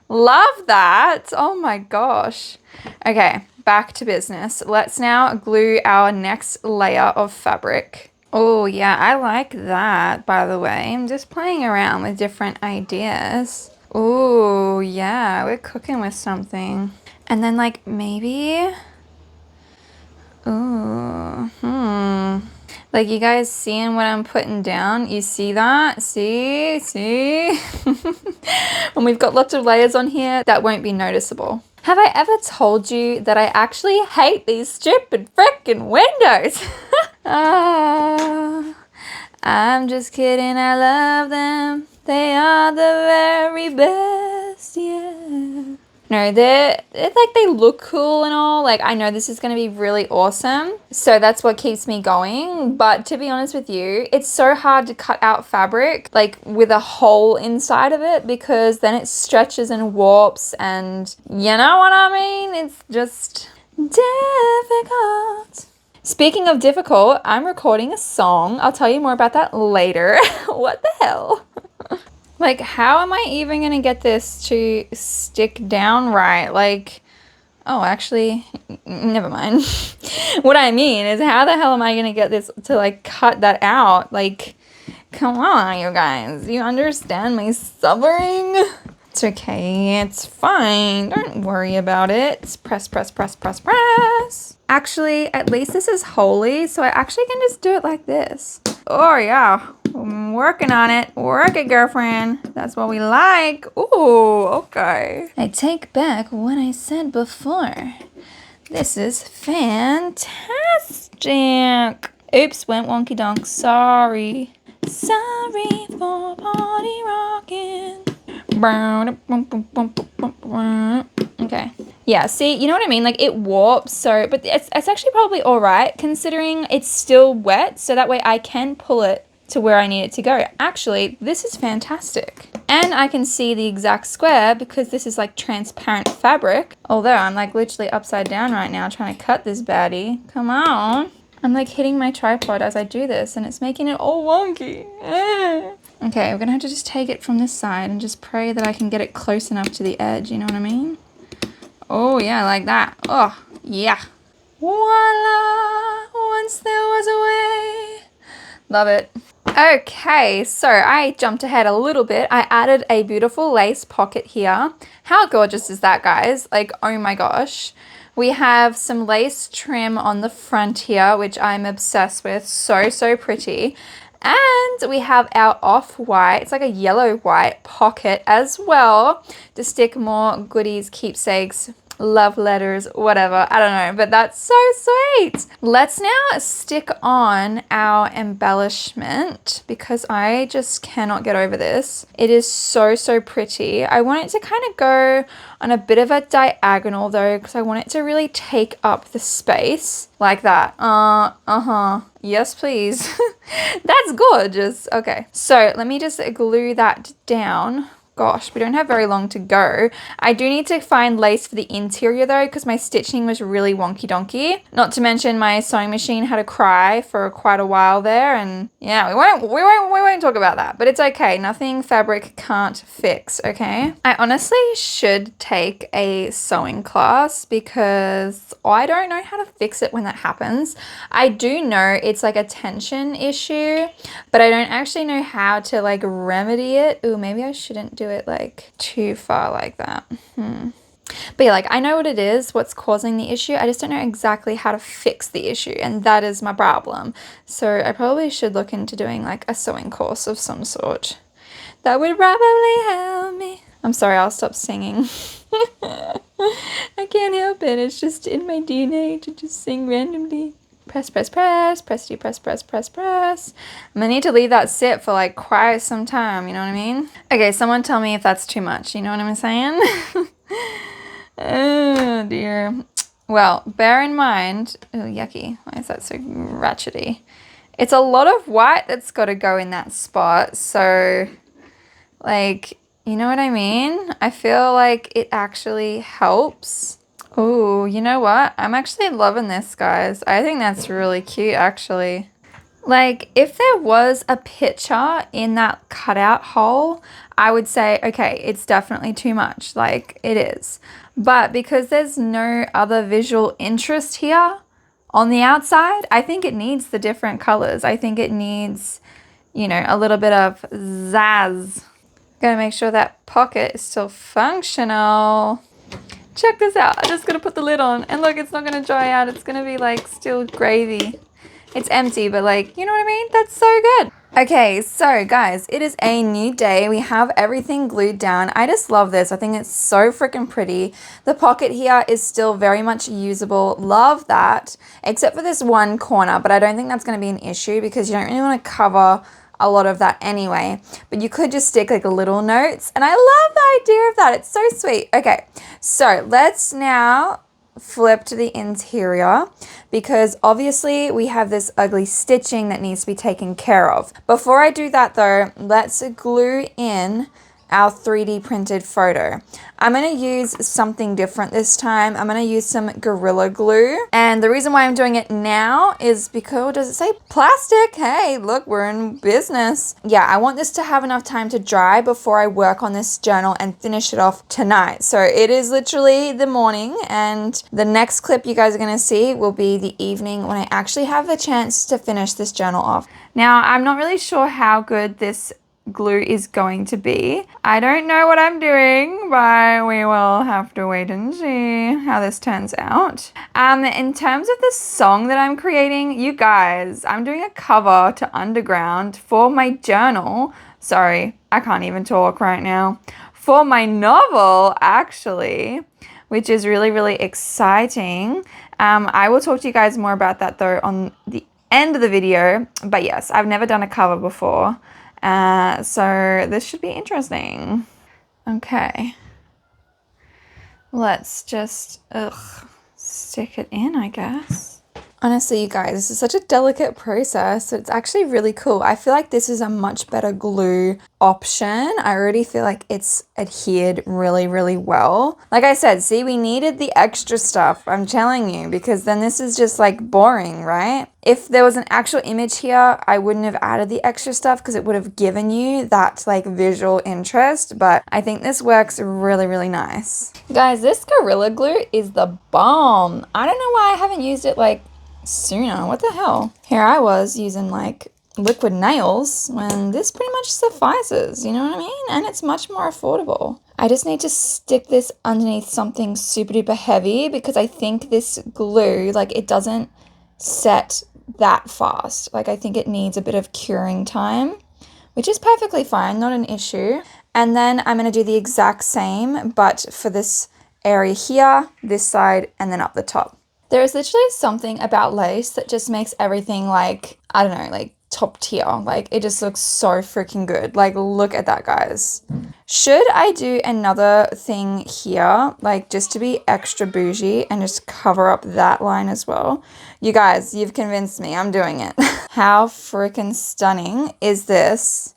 Love that. Oh my gosh. Okay, back to business. Let's now glue our next layer of fabric. Oh yeah, I like that, by the way. I'm just playing around with different ideas. Oh yeah, we're cooking with something. And then like maybe, like, you guys seeing what I'm putting down? You see that? See? When we've got lots of layers on here, that won't be noticeable. Have I ever told you that I actually hate these stupid frickin' windows? I'm just kidding, I love them. They are the very best, yeah. No, they're like, they look cool and all. Like, I know this is going to be really awesome. So that's what keeps me going. But to be honest with you, it's so hard to cut out fabric like with a hole inside of it because then it stretches and warps and you know what I mean? It's just difficult. Speaking of difficult, I'm recording a song. I'll tell you more about that later. What the hell? Like, how am I even going to get this to stick down right? Like, oh, actually, never mind. What I mean is, how the hell am I going to get this to, like, cut that out? Like, come on, you guys. You understand my suffering? It's okay. It's fine. Don't worry about it. Press, press, press, press, press. Actually, at least this is holy, so I actually can just do it like this. Oh, yeah. I'm working on it. Work it, girlfriend. That's what we like. Ooh, okay. I take back what I said before. This is fantastic. Oops, went wonky donk. Sorry. Sorry for party rocking. Okay. Yeah, see, you know what I mean? Like, it warps, so, but it's actually probably all right considering it's still wet, so that way I can pull it to where I need it to go. Actually, this is fantastic. And I can see the exact square because this is like transparent fabric. Although I'm like literally upside down right now trying to cut this baddie. Come on. I'm like hitting my tripod as I do this and it's making it all wonky. Okay, we're gonna have to just take it from this side and just pray that I can get it close enough to the edge, you know what I mean? Oh yeah, like that. Oh, yeah. Voila, once there was a way. Love it. Okay, so I jumped ahead a little bit. I added a beautiful lace pocket here. How gorgeous is that, guys? Like, oh my gosh. We have some lace trim on the front here, which I'm obsessed with. So, so pretty. And we have our off-white, it's like a yellow-white pocket as well to stick more goodies, keepsakes, love letters, whatever. I don't know, but that's so sweet. Let's now stick on our embellishment because I just cannot get over this. It is so, so pretty. I want it to kind of go on a bit of a diagonal though, because I want it to really take up the space like that. Yes, please. That's gorgeous. Okay, so let me just glue that down. Gosh, we don't have very long to go. I do need to find lace for the interior though, because my stitching was really wonky donkey. Not to mention my sewing machine had a cry for quite a while there, and yeah, we won't talk about that. But it's okay. Nothing fabric can't fix, okay? I honestly should take a sewing class because I don't know how to fix it when that happens. I do know it's like a tension issue, but I don't actually know how to like remedy it. Ooh, maybe I shouldn't do it like too far like that. But yeah, like I know what it is, what's causing the issue. I just don't know exactly how to fix the issue, and that is my problem. So I probably should look into doing like a sewing course of some sort. That would probably help me. I'm sorry, I'll stop singing. I can't help it. It's just in my DNA to just sing randomly. Press, press, press, pressy, press, press, press, press. I'm gonna need to leave that sit for like quite some time, you know what I mean? Okay, someone tell me if that's too much, you know what I'm saying? Oh dear. Well, bear in mind, oh yucky, why is that so ratchety? It's a lot of white that's gotta go in that spot, so like, you know what I mean? I feel like it actually helps. Oh, you know what? I'm actually loving this, guys. I think that's really cute, actually. Like, if there was a picture in that cutout hole, I would say, okay, it's definitely too much. Like, it is. But because there's no other visual interest here on the outside, I think it needs the different colors. I think it needs, you know, a little bit of zazz. Gotta make sure that pocket is still functional. Check this out. I'm just gonna put the lid on, and look, it's not gonna dry out. It's gonna be like still gravy. It's empty, but like, you know what I mean? That's so good. Okay, so guys, it is a new day. We have everything glued down. I just love this. I think it's so freaking pretty. The pocket here is still very much usable. Love that, except for this one corner, but I don't think that's gonna be an issue because you don't really wanna cover a lot of that anyway, but you could just stick like little notes, and I love the idea of that. It's so sweet. Okay, so let's now flip to the interior because obviously we have this ugly stitching that needs to be taken care of. Before I do that though, let's glue in our 3D printed photo. I'm gonna use something different this time. I'm gonna use some Gorilla Glue. And the reason why I'm doing it now is because, does it say plastic? Hey, look, we're in business. Yeah, I want this to have enough time to dry before I work on this journal and finish it off tonight. So it is literally the morning, and the next clip you guys are gonna see will be the evening when I actually have the chance to finish this journal off. Now, I'm not really sure how good this glue is going to be. I don't know what I'm doing, but we will have to wait and see how this turns out. In terms of the song that I'm creating, you guys, I'm doing a cover to Underground for my journal. Sorry, I can't even talk right now. For my novel, actually, which is really, really exciting. I will talk to you guys more about that though on the end of the video. But yes, I've never done a cover before. So this should be interesting. Okay. Let's just, stick it in, I guess. Honestly, you guys, this is such a delicate process. It's actually really cool. I feel like this is a much better glue option. I already feel like it's adhered really, really well. Like I said, see, we needed the extra stuff, I'm telling you, because then this is just like boring, right? If there was an actual image here, I wouldn't have added the extra stuff because it would have given you that like visual interest, but I think this works really, really nice. Guys, this Gorilla Glue is the bomb. I don't know why I haven't used it like sooner. What the hell? Here I was using like liquid nails when this pretty much suffices, you know what I mean? And it's much more affordable. I just need to stick this underneath something super duper heavy because I think this glue, like it doesn't set that fast. Like I think it needs a bit of curing time, which is perfectly fine, not an issue. And then I'm going to do the exact same, but for this area here, this side, and then up the top. There is literally something about lace that just makes everything like, I don't know, like top tier. Like it just looks so freaking good. Like look at that, guys. Should I do another thing here, like just to be extra bougie and just cover up that line as well? You guys, you've convinced me. I'm doing it. How freaking stunning is this?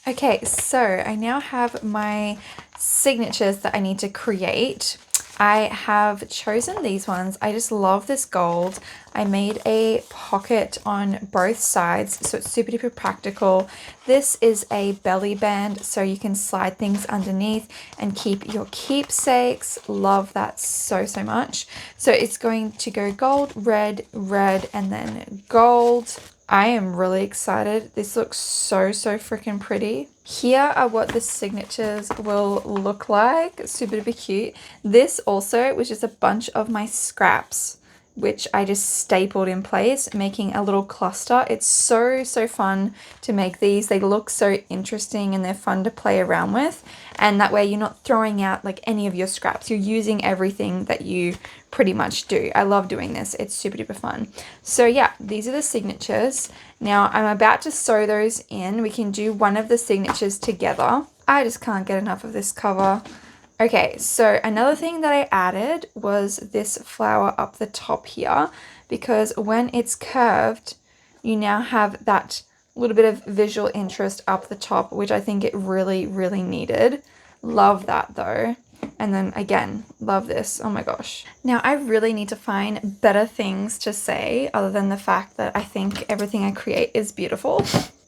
Okay, so I now have my signatures that I need to create. I have chosen these ones. I just love this gold. I made a pocket on both sides, so it's super duper practical. This is a belly band, so you can slide things underneath and keep your keepsakes. Love that so, so much. So it's going to go gold, red, red, and then gold. I am really excited. This looks so, so freaking pretty. Here are what the signatures will look like. Super duper cute. This also was just a bunch of my scraps, which I just stapled in place, making a little cluster. It's so, so fun to make these. They look so interesting and they're fun to play around with. And that way you're not throwing out like any of your scraps. You're using everything that you pretty much do. I love doing this. It's super duper fun. So yeah, these are the signatures. Now I'm about to sew those in. We can do one of the signatures together. I just can't get enough of this cover. Okay, so another thing that I added was this flower up the top here, because when it's curved, you now have that little bit of visual interest up the top, which I think it really, really needed. Love that though. And then again, love this. Oh my gosh. Now I really need to find better things to say other than the fact that I think everything I create is beautiful.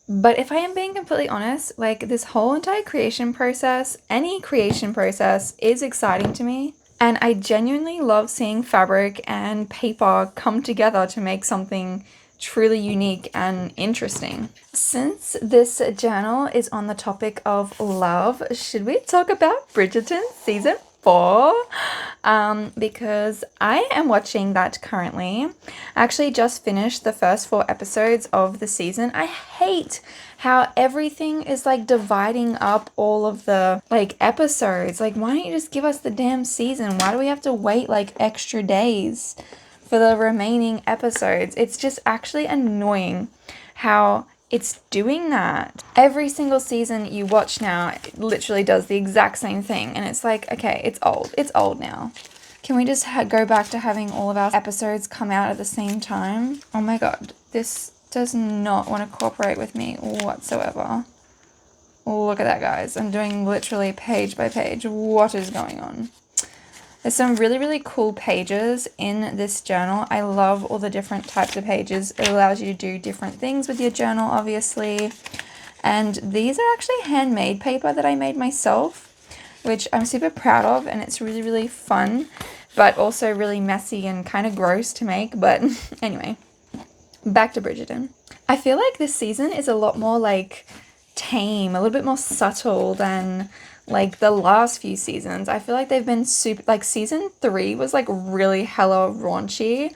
But if I am being completely honest, like this whole entire creation process, any creation process is exciting to me. And I genuinely love seeing fabric and paper come together to make something truly unique and interesting. Since this journal is on the topic of love, should we talk about Bridgerton season 4? Because I am watching that currently. I actually just finished the first 4 episodes of the season. I hate how everything is like dividing up all of the like episodes. Like, why don't you just give us the damn season? Why do we have to wait like extra days for the remaining episodes? It's just actually annoying how it's doing that. Every single season you watch now it literally does the exact same thing, and it's like, okay, it's old now. Can we just go back to having all of our episodes come out at the same time? Oh my god, this does not want to cooperate with me whatsoever. Look at that, guys. I'm doing literally page by page. What is going on? There's some really, really cool pages in this journal. I love all the different types of pages. It allows you to do different things with your journal, obviously. And these are actually handmade paper that I made myself, which I'm super proud of, and it's really, really fun, but also really messy and kind of gross to make. But anyway, back to Bridgerton. I feel like this season is a lot more like tame, a little bit more subtle than like the last few seasons. I feel like they've been super, like season 3 was like really hella raunchy.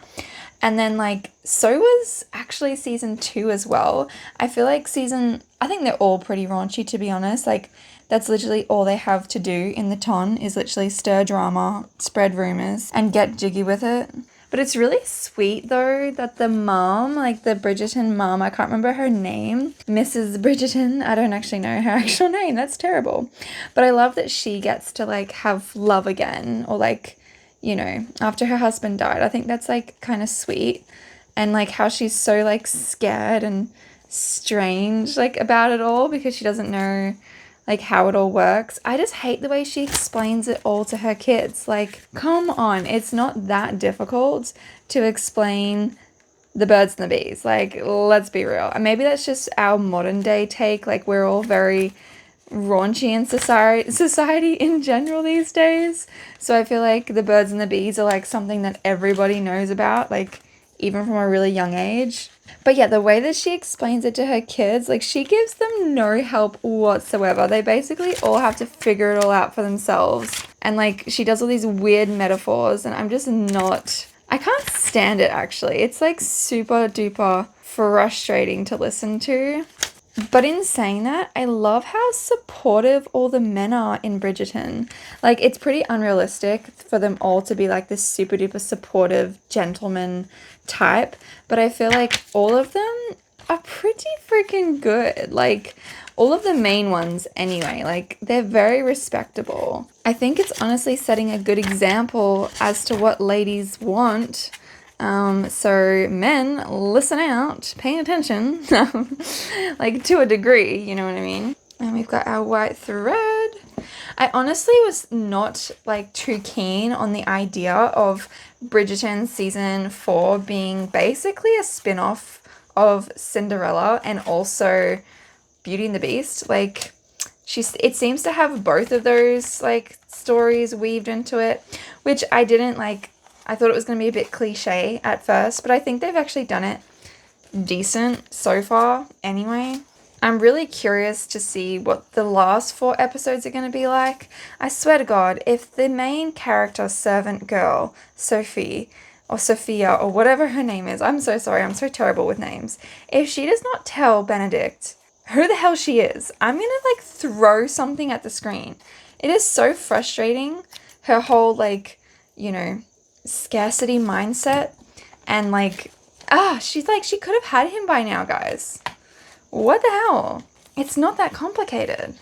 And then like, so was actually season 2 as well. I feel like I think they're all pretty raunchy, to be honest. Like that's literally all they have to do in the ton is literally stir drama, spread rumors, and get jiggy with it. But it's really sweet though that the mom, like the Bridgerton mom, I can't remember her name, Mrs. Bridgerton, I don't actually know her actual name, that's terrible. But I love that she gets to like have love again, or like, you know, after her husband died. I think that's like kind of sweet. And like how she's so like scared and strange like about it all because she doesn't know like how it all works. I just hate the way she explains it all to her kids. Like, come on, it's not that difficult to explain the birds and the bees. Like, let's be real. And maybe that's just our modern day take. Like, we're all very raunchy in society in general these days. So I feel like the birds and the bees are like something that everybody knows about. Like, even from a really young age. But yeah, the way that she explains it to her kids, like she gives them no help whatsoever. They basically all have to figure it all out for themselves. And like she does all these weird metaphors and I'm just not, I can't stand it actually. It's like super duper frustrating to listen to. But in saying that, I love how supportive all the men are in Bridgerton. Like, it's pretty unrealistic for them all to be like this super duper supportive gentleman type. But I feel like all of them are pretty freaking good. Like, all of the main ones anyway, like, they're very respectable. I think it's honestly setting a good example as to what ladies want. So men, listen out, pay attention, like to a degree, you know what I mean? And we've got our white thread. I honestly was not like too keen on the idea of Bridgerton season 4 being basically a spin-off of Cinderella and also Beauty and the Beast. Like it seems to have both of those like stories weaved into it, which I didn't like. I thought it was going to be a bit cliche at first, but I think they've actually done it decent so far anyway. I'm really curious to see what the last 4 episodes are going to be like. I swear to God, if the main character servant girl, Sophie, or Sophia, or whatever her name is, I'm so sorry, I'm so terrible with names. If she does not tell Benedict who the hell she is, I'm going to like throw something at the screen. It is so frustrating, her whole like, you know, scarcity mindset and like she's like she could have had him by now, guys. What the hell? It's not that complicated.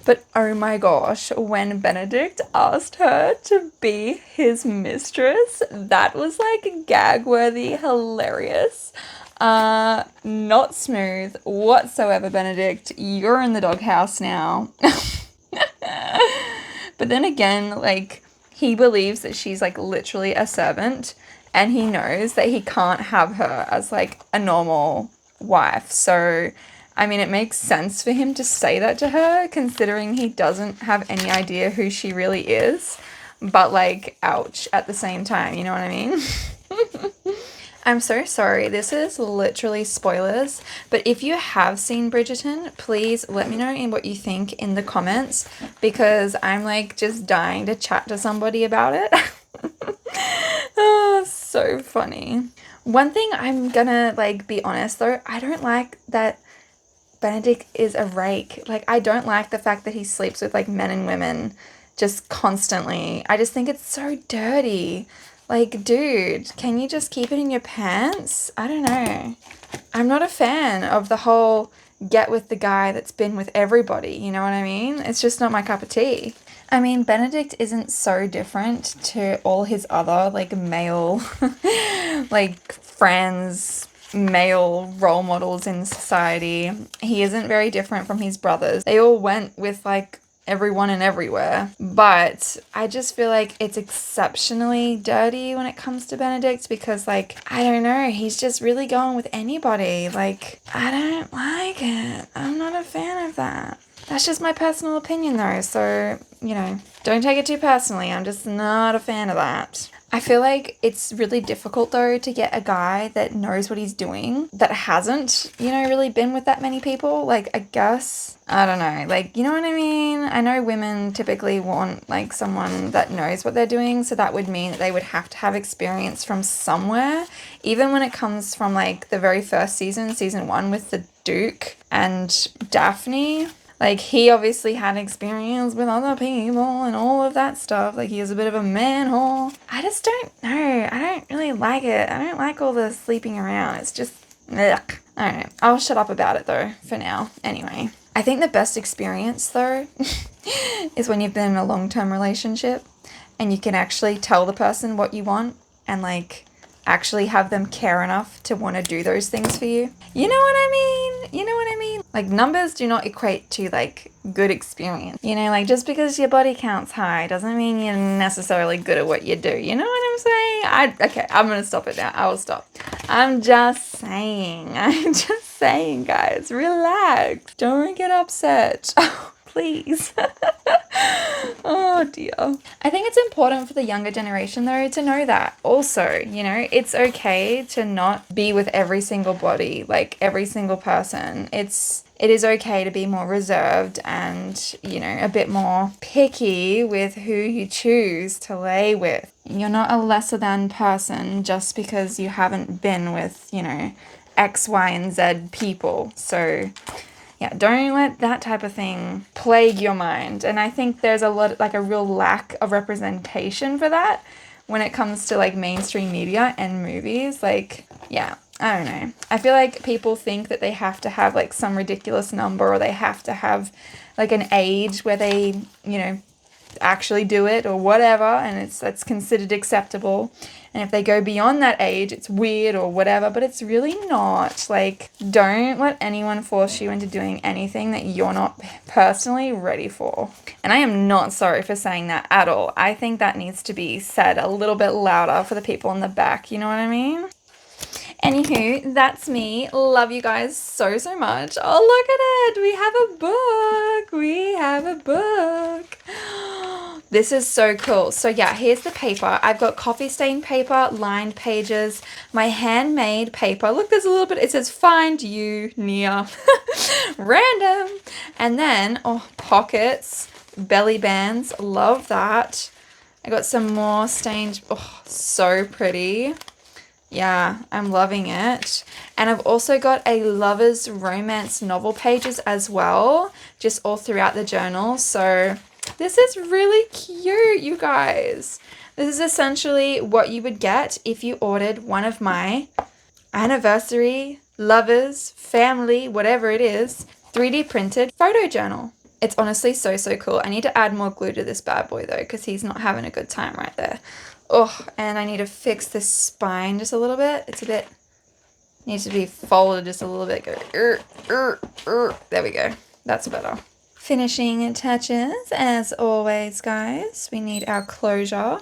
But oh my gosh, when Benedict asked her to be his mistress, that was like gag worthy, hilarious. Not smooth whatsoever, Benedict. You're in the doghouse now. But then again, like he believes that she's like literally a servant and he knows that he can't have her as like a normal wife. So, I mean, it makes sense for him to say that to her considering he doesn't have any idea who she really is. But like, ouch at the same time, you know what I mean? I'm so sorry, this is literally spoilers, but if you have seen Bridgerton, please let me know in what you think in the comments, because I'm like just dying to chat to somebody about it. Oh, so funny. One thing I'm gonna like be honest though, I don't like that Benedict is a rake. Like, I don't like the fact that he sleeps with like men and women just constantly. I just think it's so dirty. Like, dude, can you just keep it in your pants? I don't know. I'm not a fan of the whole get with the guy that's been with everybody, you know what I mean? It's just not my cup of tea. I mean, Benedict isn't so different to all his other, like, male, like, friends, male role models in society. He isn't very different from his brothers. They all went with, like, everyone and everywhere, but I just feel like it's exceptionally dirty when it comes to Benedict because, like, I don't know, he's just really going with anybody. Like, I don't like it. I'm not a fan of that. That's just my personal opinion though, so, you know, don't take it too personally. I'm just not a fan of that. I feel like it's really difficult though to get a guy that knows what he's doing, that hasn't, you know, really been with that many people. Like, I guess, I don't know, like, you know what I mean? I know women typically want like someone that knows what they're doing, so that would mean that they would have to have experience from somewhere, even when it comes from like the very first season 1 with the Duke and Daphne. Like, he obviously had experience with other people and all of that stuff. Like, he is a bit of a man-hole. I just don't know. I don't really like it. I don't like all the sleeping around. It's just, ugh. I don't know. I'll shut up about it, though, for now. Anyway. I think the best experience, though, is when you've been in a long-term relationship and you can actually tell the person what you want and, like, actually have them care enough to want to do those things for you. You know what I mean? You know what I mean? Like, numbers do not equate to, like, good experience. You know, like, just because your body count's high doesn't mean you're necessarily good at what you do. You know what I'm saying? Okay, I'm going to stop it now. I will stop. I'm just saying. I'm just saying, guys. Relax. Don't get upset. Please. Oh, Oh dear. I think it's important for the younger generation though to know that also, you know, it's okay to not be with every single body, like every single person. It is okay to be more reserved and, you know, a bit more picky with who you choose to lay with. You're not a lesser than person just because you haven't been with, you know, X, Y, and Z people. So yeah, don't let that type of thing plague your mind. And I think there's a real lack of representation for that when it comes to like mainstream media and movies. Like, yeah, I don't know. I feel like people think that they have to have like some ridiculous number, or they have to have like an age where they, you know, actually do it or whatever, and that's considered acceptable. And if they go beyond that age, it's weird or whatever, but it's really not. Like, don't let anyone force you into doing anything that you're not personally ready for. And I am not sorry for saying that at all. I think that needs to be said a little bit louder for the people in the back, you know what I mean? Anywho, that's me. Love you guys so, so much. Oh, look at it. We have a book. This is so cool. So yeah, here's the paper. I've got coffee stain paper, lined pages, my handmade paper. Look, there's a little bit, it says find you near random. And then, oh, pockets, belly bands. Love that. I got some more stained, oh, so pretty. Yeah, I'm loving it. And I've also got a lover's romance novel pages as well, just all throughout the journal. So this is really cute, you guys. This is essentially what you would get if you ordered one of my anniversary, lovers, family, whatever it is, 3D printed photo journal. It's honestly so, so cool. I need to add more glue to this bad boy though, because he's not having a good time right there. Oh, and I need to fix this spine just a little bit. It's a bit, needs to be folded just a little bit. Go, there we go. That's better. Finishing touches, as always, guys. We need our closure.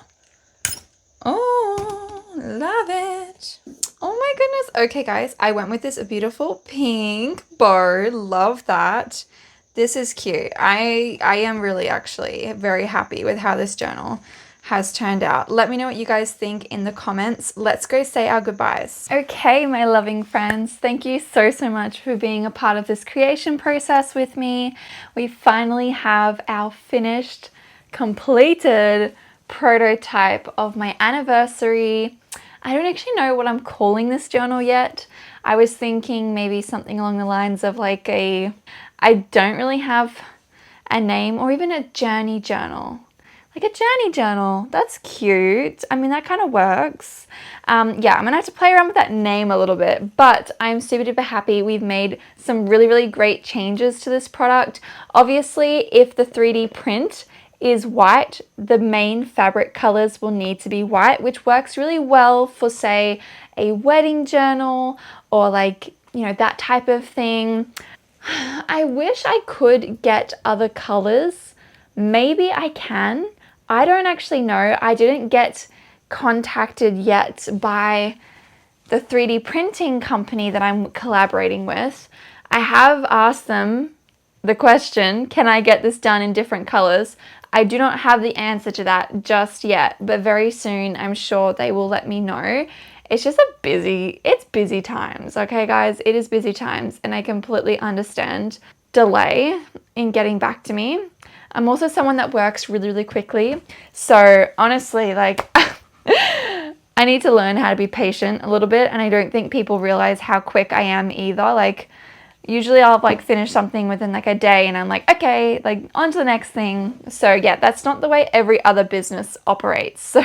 Oh, love it. Oh my goodness. Okay, guys, I went with this beautiful pink bow. Love that. This is cute. I am really actually very happy with how this journal has turned out. Let me know what you guys think in the comments. Let's go say our goodbyes. Okay, my loving friends, thank you so, so much for being a part of this creation process with me. We finally have our finished, completed prototype of my anniversary. I don't actually know what I'm calling this journal yet. I was thinking maybe something along the lines of like I don't really have a name, or even a journey journal. Like a journey journal. That's cute. I mean, that kind of works. Yeah, I'm gonna have to play around with that name a little bit, but I'm super duper happy. We've made some really, really great changes to this product. Obviously, if the 3D print is white, the main fabric colors will need to be white, which works really well for, say, a wedding journal or like, you know, that type of thing. I wish I could get other colors. Maybe I can. I don't actually know. I didn't get contacted yet by the 3D printing company that I'm collaborating with. I have asked them the question, can I get this done in different colors? I do not have the answer to that just yet, but very soon I'm sure they will let me know. It's just it's busy times, okay guys? It is busy times, and I completely understand delay in getting back to me. I'm also someone that works really, really quickly. So honestly, like, I need to learn how to be patient a little bit, and I don't think people realize how quick I am either. Like, usually I'll like finish something within like a day and I'm like, okay, like on to the next thing. So yeah, that's not the way every other business operates. So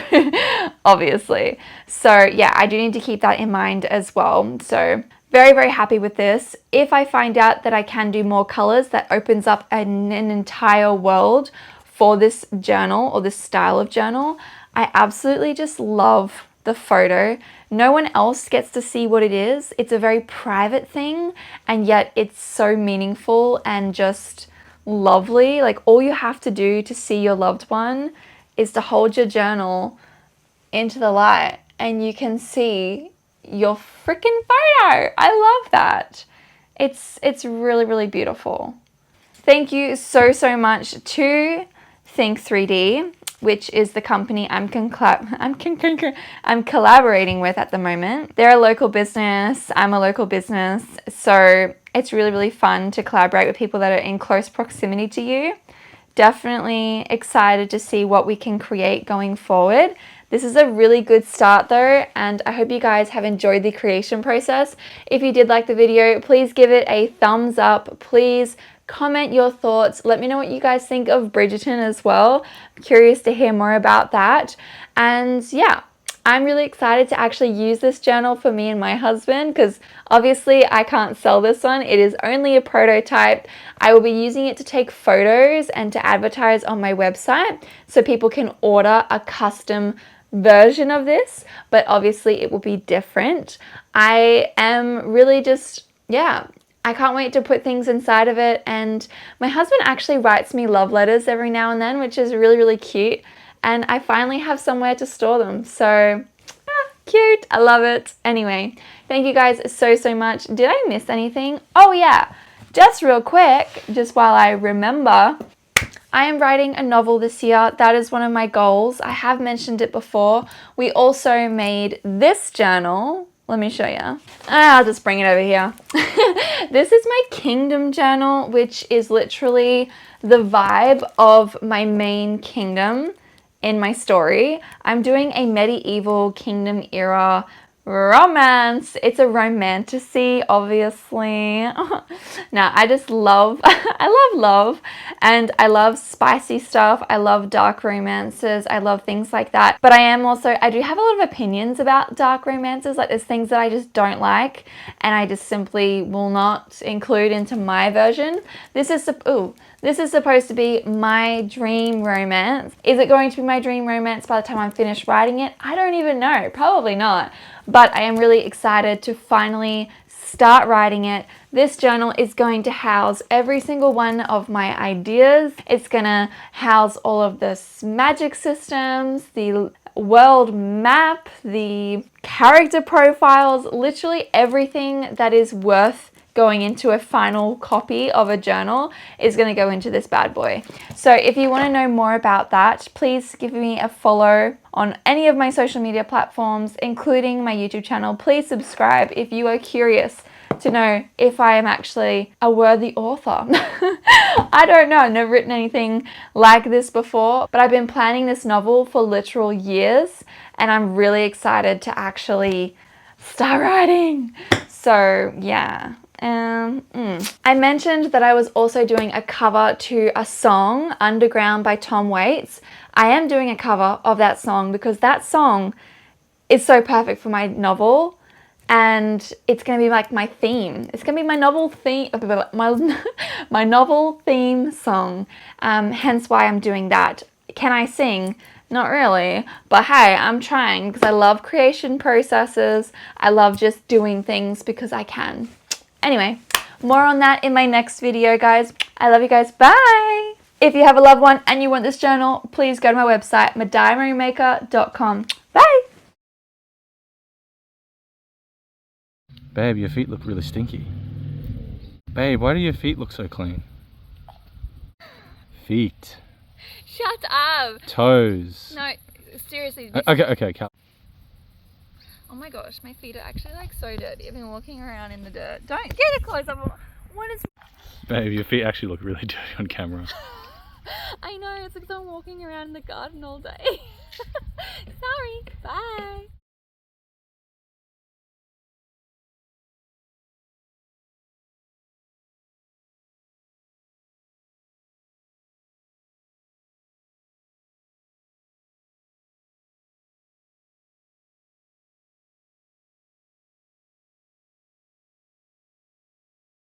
obviously. So yeah, I do need to keep that in mind as well. So very, very happy with this. If I find out that I can do more colors, that opens up an entire world for this journal or this style of journal. I absolutely just love the photo. No one else gets to see what it is. It's a very private thing, and yet it's so meaningful and just lovely. Like, all you have to do to see your loved one is to hold your journal into the light and you can see your freaking photo. I love that. It's really, really beautiful. Thank you so, so much to Think 3D, which is the company I'm collaborating with at the moment. They're a local business, I'm a local business, so it's really, really fun to collaborate with people that are in close proximity to you. Definitely excited to see what we can create going forward. This is a really good start though, and I hope you guys have enjoyed the creation process. If you did like the video, please give it a thumbs up. Please comment your thoughts. Let me know what you guys think of Bridgerton as well. I'm curious to hear more about that. And yeah, I'm really excited to actually use this journal for me and my husband, because obviously I can't sell this one. It is only a prototype. I will be using it to take photos and to advertise on my website so people can order a custom version of this, but obviously it will be different. I am really just, yeah, I can't wait to put things inside of it. And my husband actually writes me love letters every now and then, which is really, really cute. And I finally have somewhere to store them. So cute. I love it. Anyway, thank you guys so, so much. Did I miss anything? Oh yeah, just real quick, just while I remember, I am writing a novel this year. That is one of my goals. I have mentioned it before. We also made this journal. Let me show you. I'll just bring it over here. This is my kingdom journal, which is literally the vibe of my main kingdom in my story. I'm doing a medieval kingdom era romance. It's a romantasy, obviously. Now, I just love, I love love, and I love spicy stuff. I love dark romances. I love things like that. But I do have a lot of opinions about dark romances. Like, there's things that I just don't like, and I just simply will not include into my version. This is supposed to be my dream romance. Is it going to be my dream romance by the time I'm finished writing it? I don't even know. Probably not. But I am really excited to finally start writing it. This journal is going to house every single one of my ideas. It's going to house all of the magic systems, the world map, the character profiles, literally everything that is worth going into a final copy of a journal is going to go into this bad boy. So if you want to know more about that, please give me a follow on any of my social media platforms, including my YouTube channel. Please subscribe if you are curious to know if I am actually a worthy author. I don't know, I've never written anything like this before, but I've been planning this novel for literal years, and I'm really excited to actually start writing. So yeah. I mentioned that I was also doing a cover to a song, Underground by Tom Waits. I am doing a cover of that song because that song is so perfect for my novel, and it's going to be like my theme. It's going to be my novel theme, my novel theme song, hence why I'm doing that. Can I sing? Not really, but hey, I'm trying because I love creation processes. I love just doing things because I can. Anyway, more on that in my next video, guys. I love you guys. Bye! If you have a loved one and you want this journal, please go to my website, mydiarymaker.com. Bye! Babe, your feet look really stinky. Babe, why do your feet look so clean? Feet. Shut up! Toes. No, seriously. Okay, Cal. Oh my gosh, my feet are actually like so dirty. I've been walking around in the dirt. Don't get a close up. What is... Babe, your feet actually look really dirty on camera. I know, it's like I'm walking around in the garden all day. Sorry, bye.